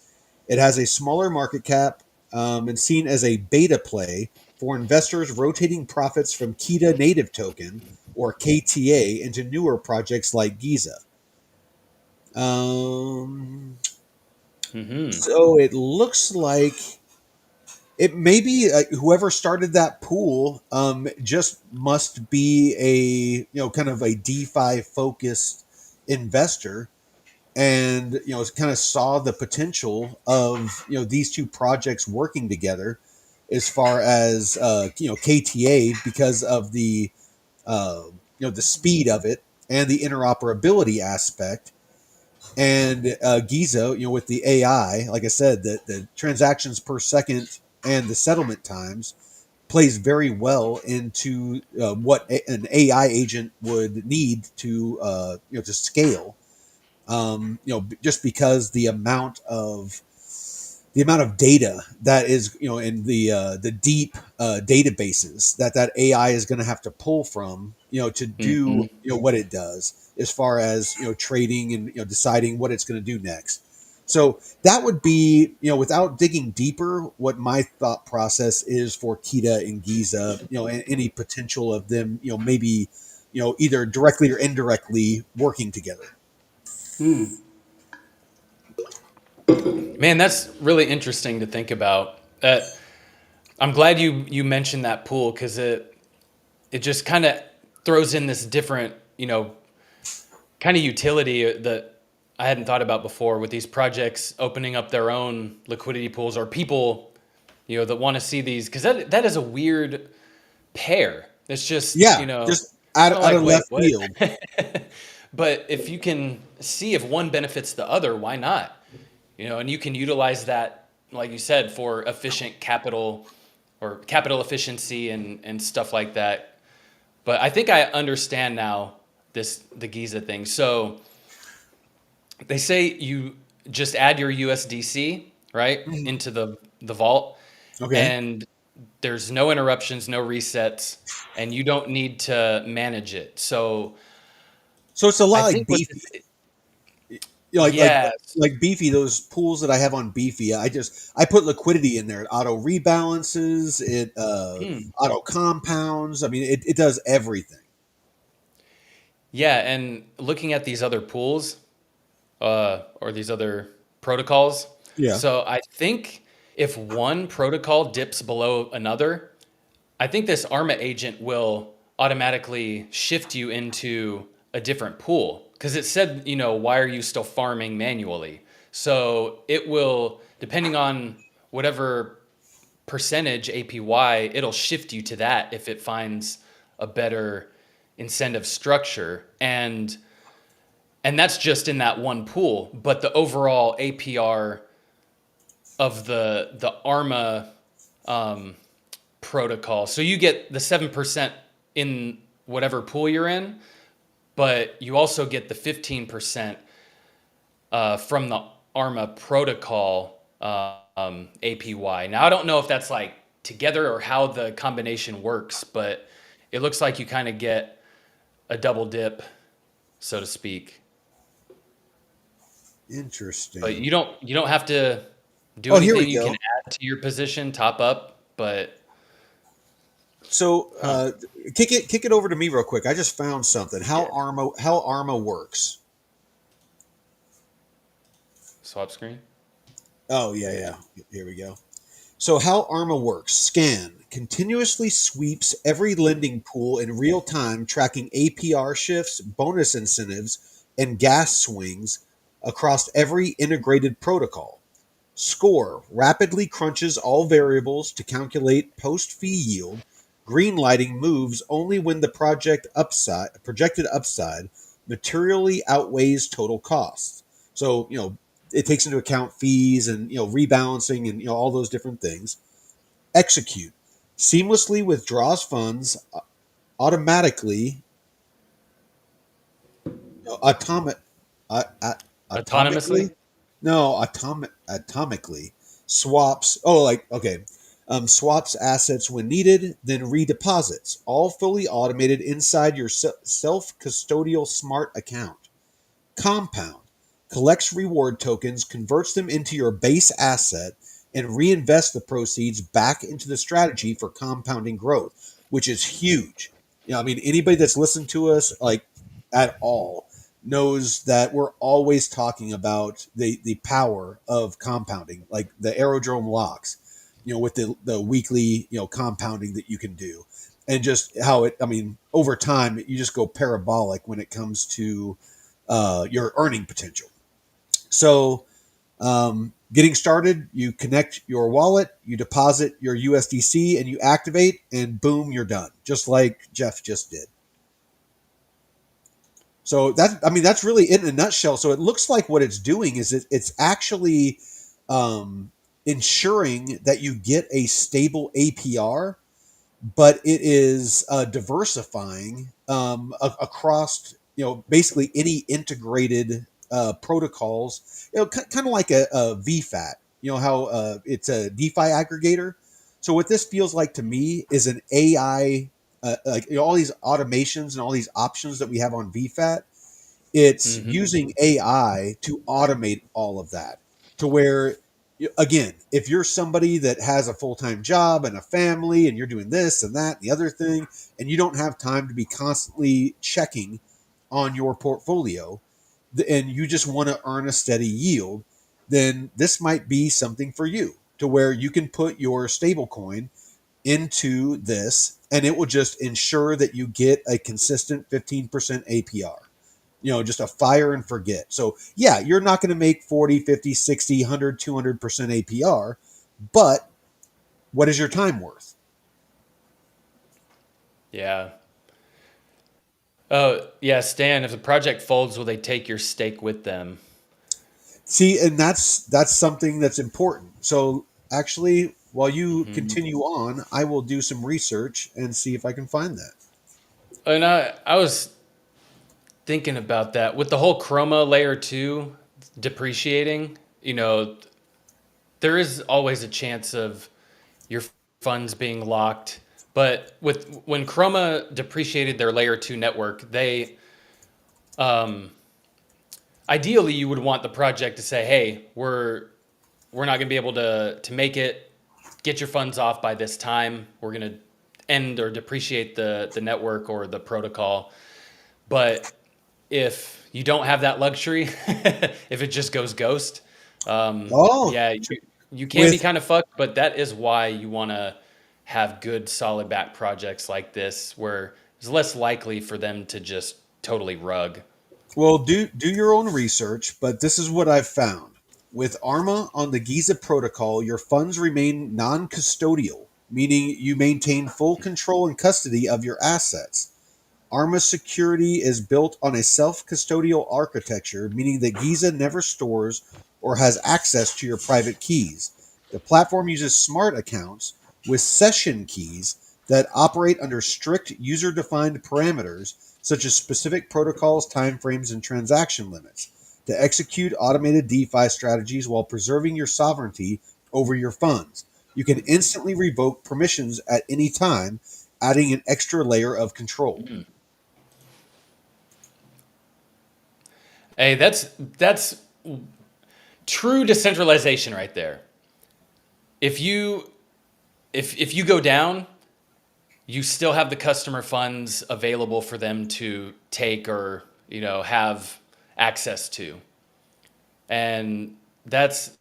It has a smaller market cap and seen as a beta play for investors rotating profits from Kita Native Token or KTA into newer projects like GIZA. Hmm. So it looks like it maybe whoever started that pool just must be a kind of a DeFi focused investor, and kind of saw the potential of these two projects working together as far as KTA, because of the the speed of it and the interoperability aspect. And Giza, with the AI, like I said, the transactions per second and the settlement times plays very well into what an AI agent would need to to scale. Just because the amount of data that is in the deep databases that AI is going to have to pull from to do Hmm. what it does as far as trading and deciding what it's going to do next. So that would be without digging deeper, what my thought process is for Kita and Giza, and any potential of them maybe either directly or indirectly working together. Man, that's really interesting to think about. I'm glad you mentioned that pool because it just kind of throws in this different kind of utility that I hadn't thought about before with these projects opening up their own liquidity pools or people that want to see these because that is a weird pair. It's just Yeah, just kind of out like of wait left what? field. But if you can see if one benefits the other, why not? And you can utilize that, like you said, for efficient capital or capital efficiency and stuff like that. But I think I understand now the Giza thing. So they say you just add your USDC right Mhm. into the vault, Okay. and there's no interruptions, no resets, and you don't need to manage it. So So it's a I lot like think what Beefy. this, Like like yes. like Beefy, those pools that I have on Beefy, I put liquidity in there. It auto rebalances, it Hmm. auto compounds. I mean, it does everything. Yeah, and looking at these other pools or these other protocols, Yeah. so I think if one protocol dips below another, I think this ARMA agent will automatically shift you into a different pool because it said, why are you still farming manually? So it will, depending on whatever percentage APY, it'll shift you to that if it finds a better incentive structure. And that's just in that one pool, but the overall APR of the ARMA um, protocol. So you get the 7% in whatever pool you're in, but you also get the 15% from the ARMA protocol APY. Now, I don't know if that's like together or how the combination works, but it looks like you kind of get a double dip, so to speak. But Interesting. you don't have to do Oh, here we anything. You can go. add to your position, top up, but So huh, kick it over to me real quick. I just found something. yeah. How Arma works. Swap screen. Oh yeah, yeah. Here we go. So, how ARMA works: Scan continuously sweeps every lending pool in real time, tracking APR shifts, bonus incentives, and gas swings. across every integrated protocol. Score rapidly crunches all variables to calculate post-fee yield, greenlighting moves only when the projected upside materially outweighs total costs. So, it takes into account fees and, rebalancing and, all those different things. Execute seamlessly withdraws funds automatically, atomic, uh, uh, Autonomously. atomically. No, atomically swaps. Oh, like okay, swaps assets when needed, then redeposits. All fully automated inside your self-custodial smart account. Compound collects reward tokens, converts them into your base asset, and reinvests the proceeds back into the strategy for compounding growth, which is huge. I mean, anybody that's listened to us like at all knows that we're always talking about the power of compounding, like the aerodrome locks, with the weekly, compounding that you can do. And just how it, I mean, over time, you just go parabolic when it comes to your earning potential. So, getting started, you connect your wallet, you deposit your USDC, and you activate, and boom, you're done, just like Jeff just did. So that, I mean, that's really it in a nutshell. So it looks like what it's doing is it's actually um, ensuring that you get a stable APR, but it is diversifying across, basically any integrated protocols, kind of like a VFAT, how it's a DeFi aggregator. So what this feels like to me is an AI, like, all these automations and all these options that we have on VFAT. It's Hmm. using AI to automate all of that, to where, again, if you're somebody that has a full-time job and a family and you're doing this and that and the other thing, and you don't have time to be constantly checking on your portfolio, and you just want to earn a steady yield, then this might be something for you, to where you can put your stablecoin into this and it will just ensure that you get a consistent 15% APR, just a fire and forget. So yeah, you're not going to make 40, 50, 60, 100, 200% APR, but what is your time worth? Yeah. Oh, yeah, Stan, if the project folds, will they take your stake with them? See, and that's something that's important. So actually, while you Hmm. continue on, I will do some research and see if I can find that. And I was thinking about that with the whole Chroma layer 2 depreciating, there is always a chance of your funds being locked. But with when Chroma depreciated their layer 2 network, they um, ideally you would want the project to say, "Hey, we're not going to be able to make it. Get your funds off by this time. We're going to end or depreciate the network or the protocol." But if you don't have that luxury, if it just goes ghost, Oh, yeah, you can be with kind of fucked. But that is why you want to have good, solid back projects like this, where it's less likely for them to just totally rug. well, do your own research, but this is what I've found. With ARMA on the GIZA protocol, your funds remain non-custodial, meaning you maintain full control and custody of your assets. ARMA security is built on a self-custodial architecture, meaning that GIZA never stores or has access to your private keys. The platform uses smart accounts with session keys that operate under strict user-defined parameters, such as specific protocols, timeframes, and transaction limits, to execute automated DeFi strategies while preserving your sovereignty over your funds. You can instantly revoke permissions at any time, adding an extra layer of control. Mm. Hey, that's true decentralization right there. If you if you go down, you still have the customer funds available for them to take or have access to, and that's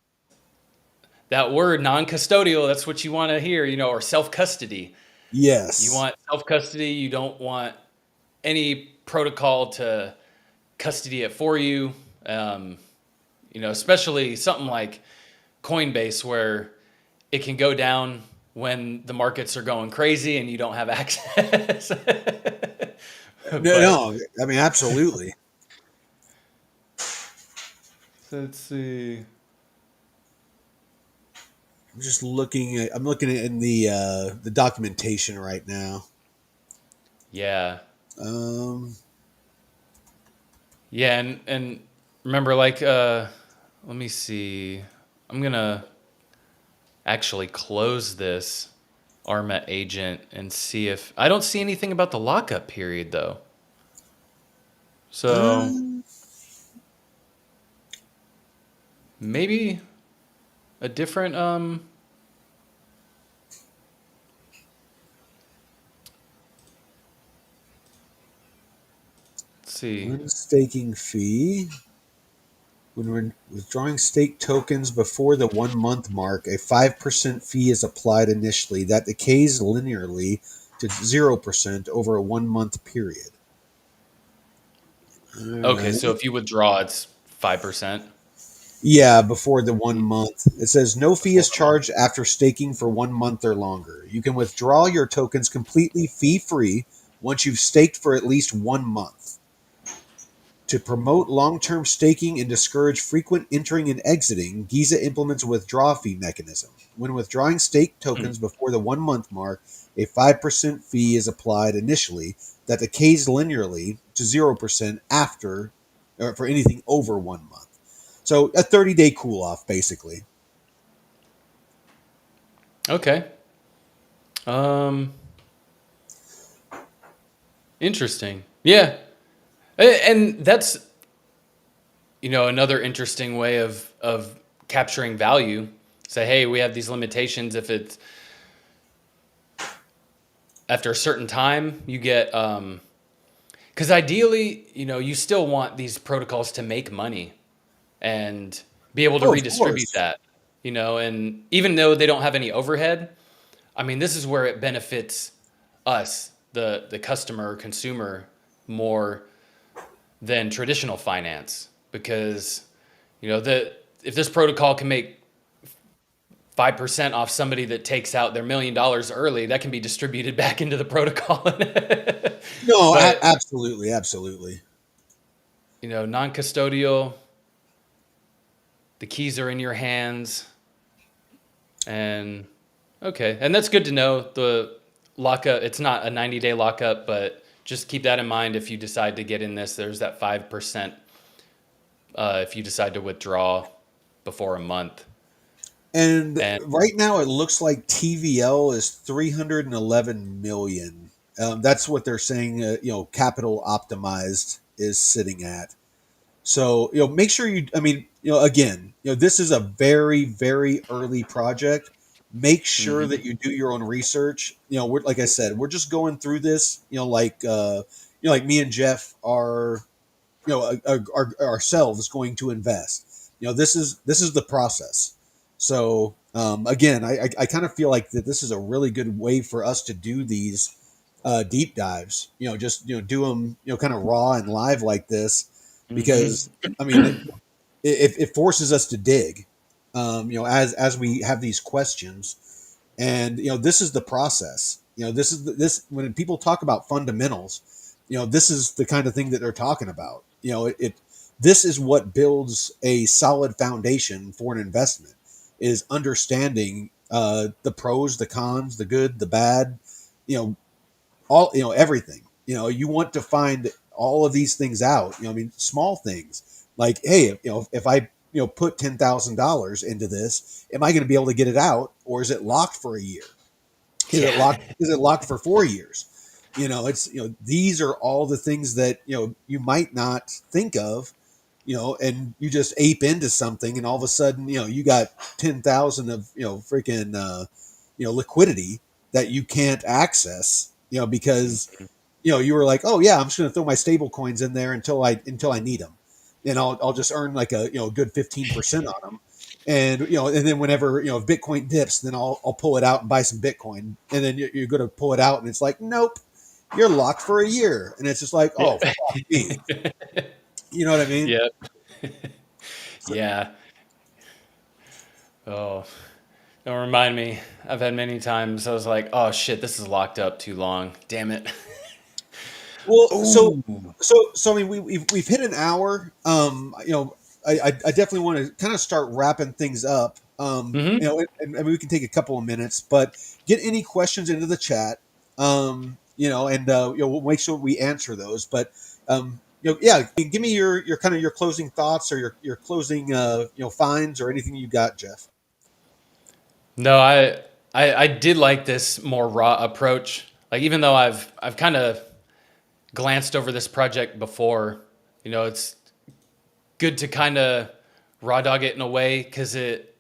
that word non-custodial. That's what you want to hear, or self-custody. You Yes. want self-custody. You don't want any protocol to custody it for you. especially something like Coinbase where it can go down when the markets are going crazy and you don't have access. No, But no, I mean, absolutely. let's see. I'm looking at in the documentation right now. Yeah. Um, Yeah, and remember like let me see. I'm going to actually close this Arma agent and see if I don't see anything about the lockup period though. So uh, maybe a different let's see. Unstaking fee. When we're withdrawing stake tokens before the 1 month mark, a 5% fee is applied initially that decays linearly to 0% over a 1 month period. All Okay, so right. if you withdraw it's 5% Yeah, before the 1 month. It says no fee before is the month. charged after staking for 1 month or longer. You can withdraw your tokens completely fee free once you've staked for at least 1 month. To promote long-term staking and discourage frequent entering and exiting, GIZA implements a withdraw fee mechanism. When withdrawing stake Hmm. tokens before the 1 month mark, a 5% fee is applied initially that decays linearly to 0% after or for anything over 1 month. So a 30-day cool off, basically. Okay. Um Interesting. Yeah. And that's another interesting way of capturing value. Say, hey, we have these limitations. If it's after a certain time, you get because ideally, you still want these protocols to make money and be able to Oh, of redistribute course. that. And even though they don't have any overhead, I mean, this is where it benefits us, the customer or consumer, more than traditional finance because that if this protocol can make 5% off somebody that takes out their $1 million early, that can be distributed back into the protocol. No, But absolutely, absolutely. non-custodial, the keys are in your hands, and okay, and that's good to know. The lockup, it's not a 90-day lockup, but just keep that in mind if you decide to get in this. There's that 5% if you decide to withdraw before a month. And And right now, it looks like TVL is 311 million. That's what they're saying. Capital optimized is sitting at. So make sure you. I mean, again, this is a very very early project. Make sure mhm. that you do your own research. We're like I said, we're just going through this. Like me and Jeff are ourselves going to invest. This is the process. So again, I kind of feel like that this is a really good way for us to do these deep dives. Just do them kind of raw and live like this because Mhm. I mean it forces us to dig. As we have these questions, and this is the process. This when people talk about fundamentals, this is the kind of thing that they're talking about. This is what builds a solid foundation for an investment is understanding the pros, the cons, the good, the bad, you know all everything. You want to find all of these things out. I mean, small things like, hey, if I put $10,000 into this, am I going to be able to get it out, or is it locked for a year? Is it Yeah. locked? Is it locked for 4 years? It's these are all the things that you might not think of, and you just ape into something, and all of a sudden, you got 10,000 of freaking liquidity that you can't access, because you were like, oh yeah, I'm just going to throw my stable coins in there until I need them, and I'll just earn like a good 15% on them, and and then whenever if Bitcoin dips, then I'll pull it out and buy some Bitcoin, and then you're going to pull it out, and it's like, nope, you're locked for a year, and it's just like, oh Yeah. fuck me, you know what I mean? Yeah. Yeah. Oh, don't remind me. I've had many times I was like, oh shit, this is locked up too long. Damn it. Well, Oh. I mean, we've hit an hour. I definitely want to kind of start wrapping things up. Mm-hmm. And we can take a couple of minutes, but get any questions into the chat. We'll make sure we answer those. But yeah, give me your kind of your closing thoughts or your closing finds or anything you got, Jeff. No, I did like this more raw approach. Like even though I've kind of glanced over this project before, it's good to kind of raw dog it in a way because it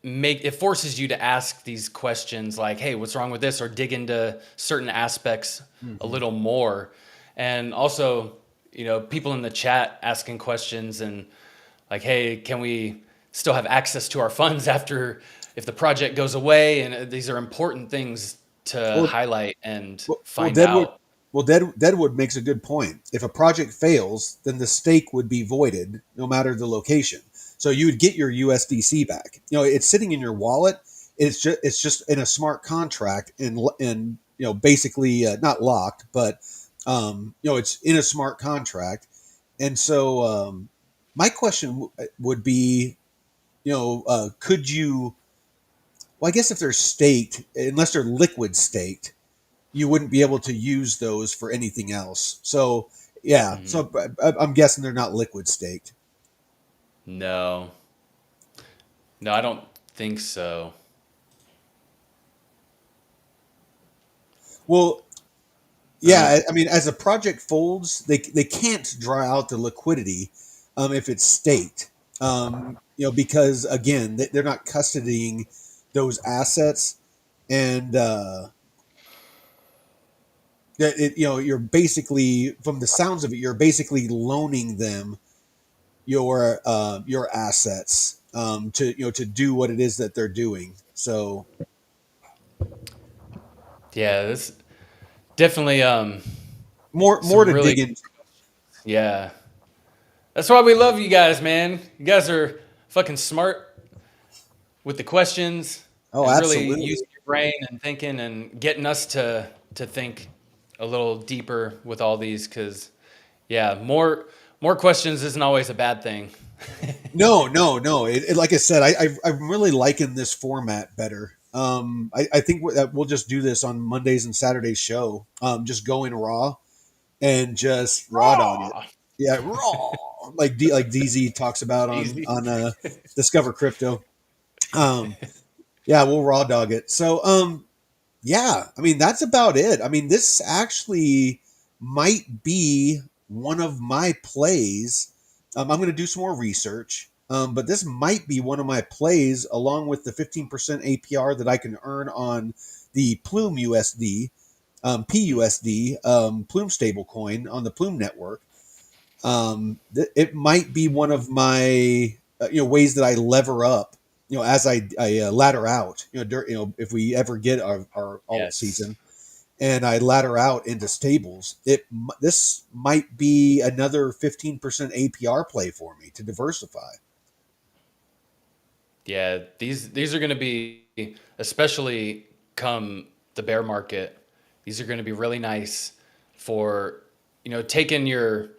forces you to ask these questions like, hey, what's wrong with this, or dig into certain aspects a Hmm. little more. And also, people in the chat asking questions and like, hey, can we still have access to our funds after if the project goes away? And these are important things to Well, highlight and Well, find Deadwood. out. Deadwood makes a good point. If a project fails, then the stake would be voided, no matter the location. So you would get your USDC back. It's sitting in your wallet. It's just in a smart contract and basically not locked, but it's in a smart contract. And so my question would be, could you? Well, I guess if they're staked, unless they're liquid staked, you wouldn't be able to use those for anything else. So yeah, Mhm. so I'm guessing they're not liquid staked. No, no, I don't think so. Well, Uh, yeah, I mean, as a project folds, they can't draw out the liquidity if it's staked. Because again, they're not custodying those assets, and you're basically, from the sounds of it, you're basically loaning them your assets to do what it is that they're doing. So yeah, this definitely more some to dig really, into. yeah. That's why we love you guys, man. You guys are fucking smart with the questions Oh, and really absolutely. using your brain and thinking and getting us to think a little deeper with all these because yeah, more questions isn't always a bad thing. No, no, no. Like I said, I'm really liking this format better. I think that we'll just do this on Mondays and Saturdays show. Just go in raw and just raw dog it. Raw. Yeah, raw. Like DZ talks about on Easy. Discover Crypto. Um, yeah, we'll raw dog it. So yeah, I mean, that's about it. I mean, this actually might be one of my plays. I'm going to do some more research, but this might be one of my plays along with the 15% APR that I can earn on the Plume USD, PUSD, Plume stablecoin on the Plume network. It might be one of my ways that I lever up. As I ladder out. If we ever get our alt Yes. season, and I ladder out into stables, this might be another 15% APR play for me to diversify. Yeah, these are going to be, especially come the bear market, these are going to be really nice for, taking your,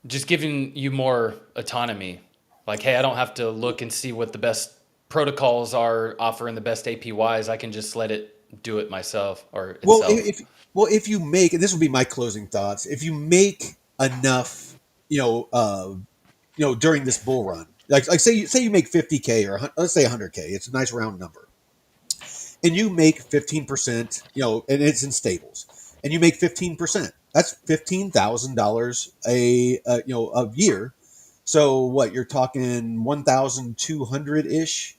just giving you more autonomy. Like, hey, I don't have to look and see what the best protocols are offering the best APYs. I can just let it do it myself or Well, itself. if you make, and this will be my closing thoughts, if you make enough, you know, uh, during this bull run, like say you make 50K or let's say 100K, it's a nice round number, and you make 15%, and it's in stables, and you make 15%. That's $15,000 a year. So what you're talking 1,200 ish,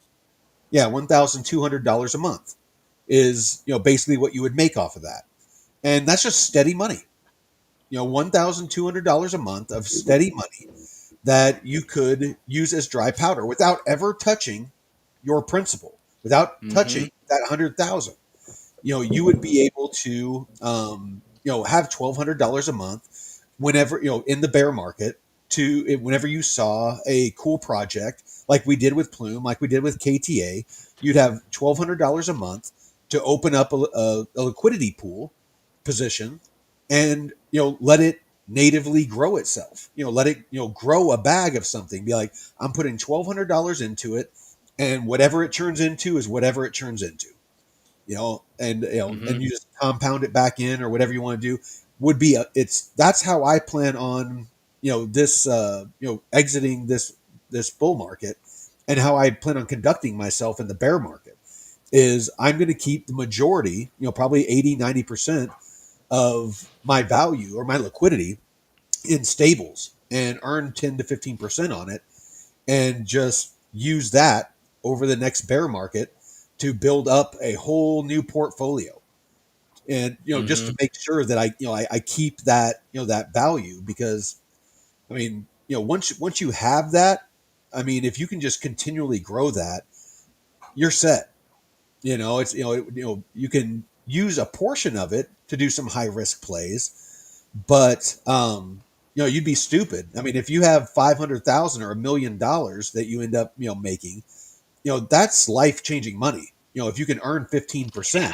yeah, $1,200 a month is basically what you would make off of that, and that's just steady money. $1,200 a month of steady money that you could use as dry powder without ever touching your principal, without touching Hmm. that 100,000. You would be able to have $1,200 a month whenever in the bear market. whenever you saw a cool project like we did with Plume, like we did with KTA, you'd have $1,200 a month to open up a liquidity pool position, and let it natively grow itself. Let it grow a bag of something. Be like, I'm putting $1,200 into it, and whatever it turns into is whatever it turns into. And you just compound it back in, or whatever you want to do. That's how I plan on this exiting this bull market, and how I plan on conducting myself in the bear market is I'm going to keep the majority, probably 80-90% of my value or my liquidity in stables, and earn 10 to 15% on it, and just use that over the next bear market to build up a whole new portfolio. And just Mm-hmm. to make sure that I keep that that value, because I mean, once you have that, I mean, if you can just continually grow that, you're set. It's you can use a portion of it to do some high risk plays, but you'd be stupid. I mean, if you have 500,000 or $1 million that you end up making, that's life changing money. If you can earn 15%,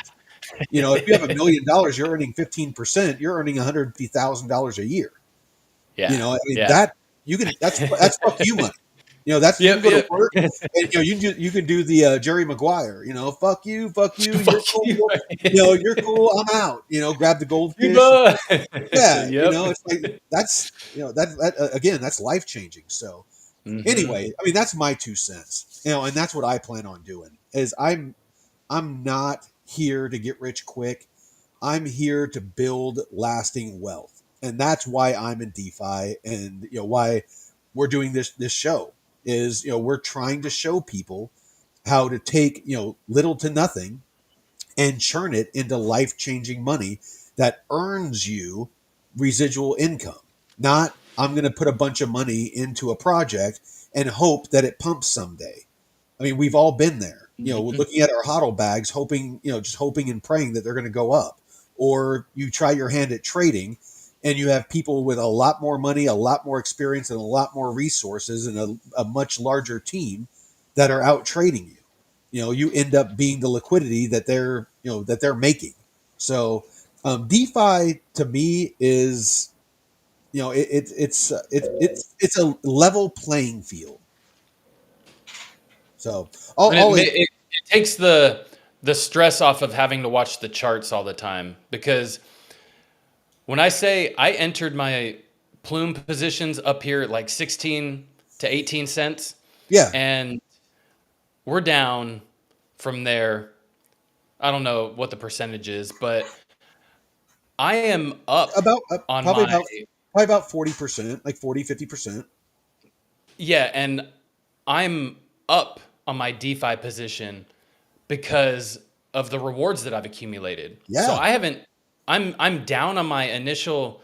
if you have $1 million, you're earning 15%. You're earning $150,000 a year. Yeah. I mean Yeah. that you can. That's fuck you money. That's you can Yep. go to Yep. work, and you can do the Jerry Maguire. Fuck you. Fuck You're you. cool. You're cool. I'm out. Grab the goldfish. Cuba. Yeah, Yep. it's like that's that again, that's life changing. So Mm-hmm. anyway, I mean that's my 2 cents. And that's what I plan on doing. Is I'm not here to get rich quick. I'm here to build lasting wealth. And that's why I'm in DeFi, and why we're doing this show is we're trying to show people how to take little to nothing and churn it into life-changing money that earns you residual income. Not, I'm going to put a bunch of money into a project and hope that it pumps someday. I mean, we've all been there. Mm-hmm. Looking at our hodl bags, hoping, just hoping and praying that they're going to go up. Or you try your hand at trading, and you have people with a lot more money, a lot more experience, and a lot more resources, and a much larger team that are out trading you. You end up being the liquidity that they're making. So DeFi to me is, it's a level playing field. So And all it, it takes the stress off of having to watch the charts all the time, because when I say I entered my plume positions up here at like 16 to 18 cents, yeah, and we're down from there. I don't know what the percentage is, but I am up about on my, probably about 40%, like 40-50%. yeah, and I'm up on my DeFi position because of the rewards that I've accumulated. So Yeah. I haven't, I'm down on my initial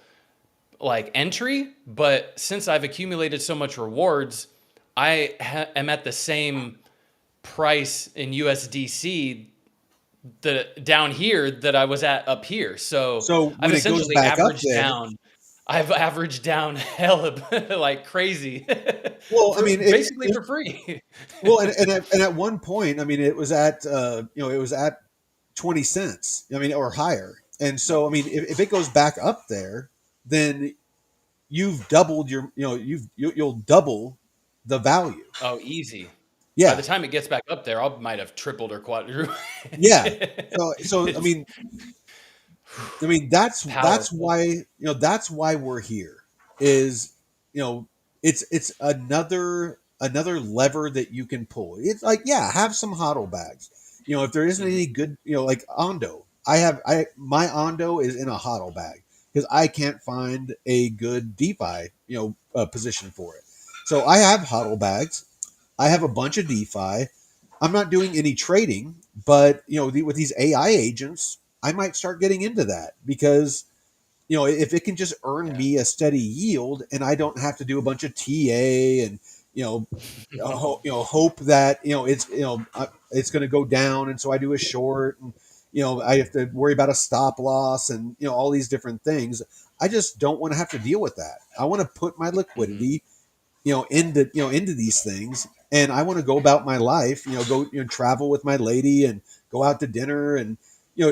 like entry, but since I've accumulated so much rewards, am at the same price in USDC that down here that I was at up here. So So I've when it goes essentially back up averaged there, down. I've averaged down hella like crazy well, I for mean, basically for free. well, and at one point, I mean, it was at it was at 20 cents. I mean, or higher. And so, I mean, if it goes back up there, then you've doubled you'll double the value. Oh, easy. By Yeah, the time it gets back up there, I might have tripled or quadrupled. yeah. So It's I mean, that's powerful. why that's why we're here. Is it's another lever that you can pull. It's like, yeah, have some hodl bags. If there isn't Mhm. any good, like Ondo, I my Ondo is in a hodl bag because I can't find a good DeFi position for it. So I have hodl bags. I have a bunch of DeFi. I'm not doing any trading, but with these AI agents, I might start getting into that because if it can just earn Yeah. me a steady yield and I don't have to do a bunch of TA and you know hope that it's going to go down, and so I do a short, and I have to worry about a stop loss and all these different things. I just don't want to have to deal with that. I want to put my Hmm. liquidity, into these things, and I want to go about my life, go, travel with my lady and go out to dinner and,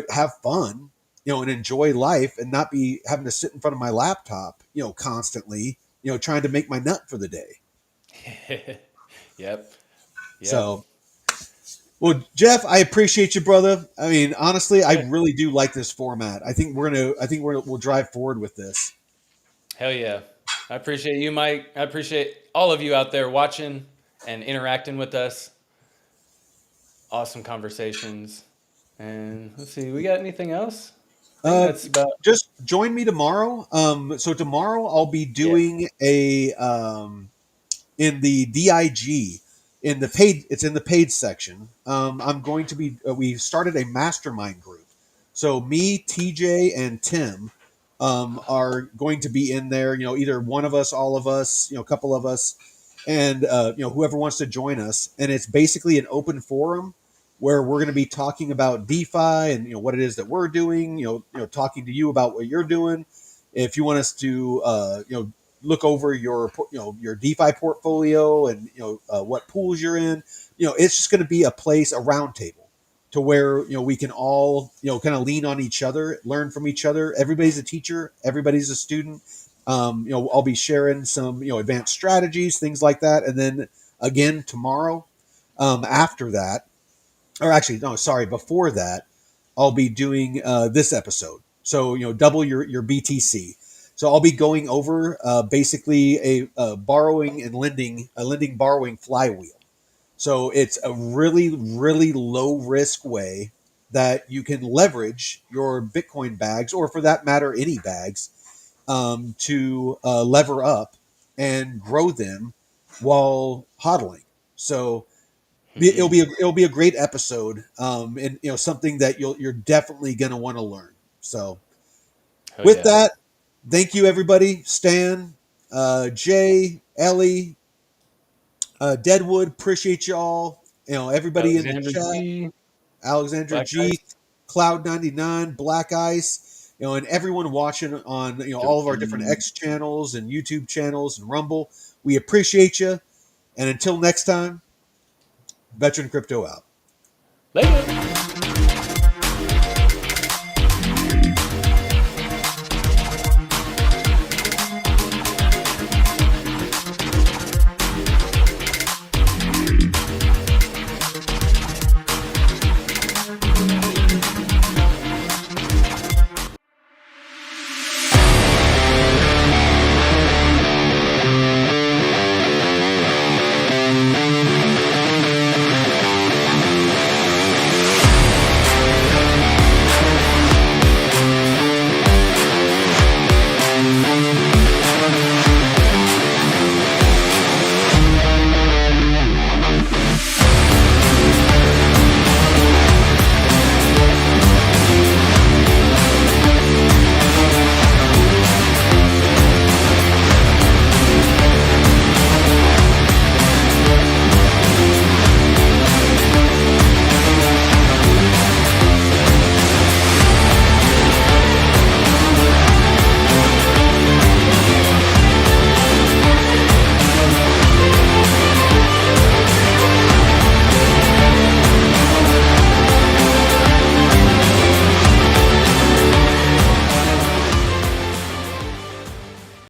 have fun, and enjoy life and not be having to sit in front of my laptop, constantly, trying to make my nut for the day. Yep. Yep. So, well, Jeff, I appreciate you, brother. I mean, honestly, I Yeah. really do like this format. We'll drive forward with this. Hell yeah. I appreciate you, Mike. I appreciate all of you out there watching and interacting with us. Awesome conversations. And let's see, we got anything else? I think Uh, that's about, just join me tomorrow. So tomorrow I'll be yeah. doing a in the DIG in the paid. It's in the paid section. I'm going to be. We started a mastermind group. So me, TJ, and Tim are going to be in there. Either one of us, all of us, a couple of us, and whoever wants to join us. And it's basically an open forum where we're going to be talking about DeFi and what it is that we're doing. Talking to you about what you're doing. If you want us to, look over your DeFi portfolio and what pools you're in. It's just going to be a place, a roundtable, to where we can all kind of lean on each other, learn from each other. Everybody's a teacher, everybody's a student. I'll be sharing some advanced strategies, things like that, and then again tomorrow, after that, or actually no, sorry, before that, I'll be doing this episode. So double your BTC. So I'll be going over basically a borrowing and lending, a lending borrowing flywheel. So it's a really, really low risk way that you can leverage your Bitcoin bags, or for that matter, any bags, to lever up and grow them while hodling. So Hmm. it'll be a great episode, and something that you're definitely going to want to learn. So Hell with yeah. that, thank you everybody. Stan, Jay, Ellie, Deadwood, appreciate y'all. Everybody in the Alexander chat. G. Alexander Black G, Ice. Cloud 99, Black Ice, and everyone watching on all of our different Doki. X channels and YouTube channels and Rumble. We appreciate you. And until next time, Veteran Crypto out. Later.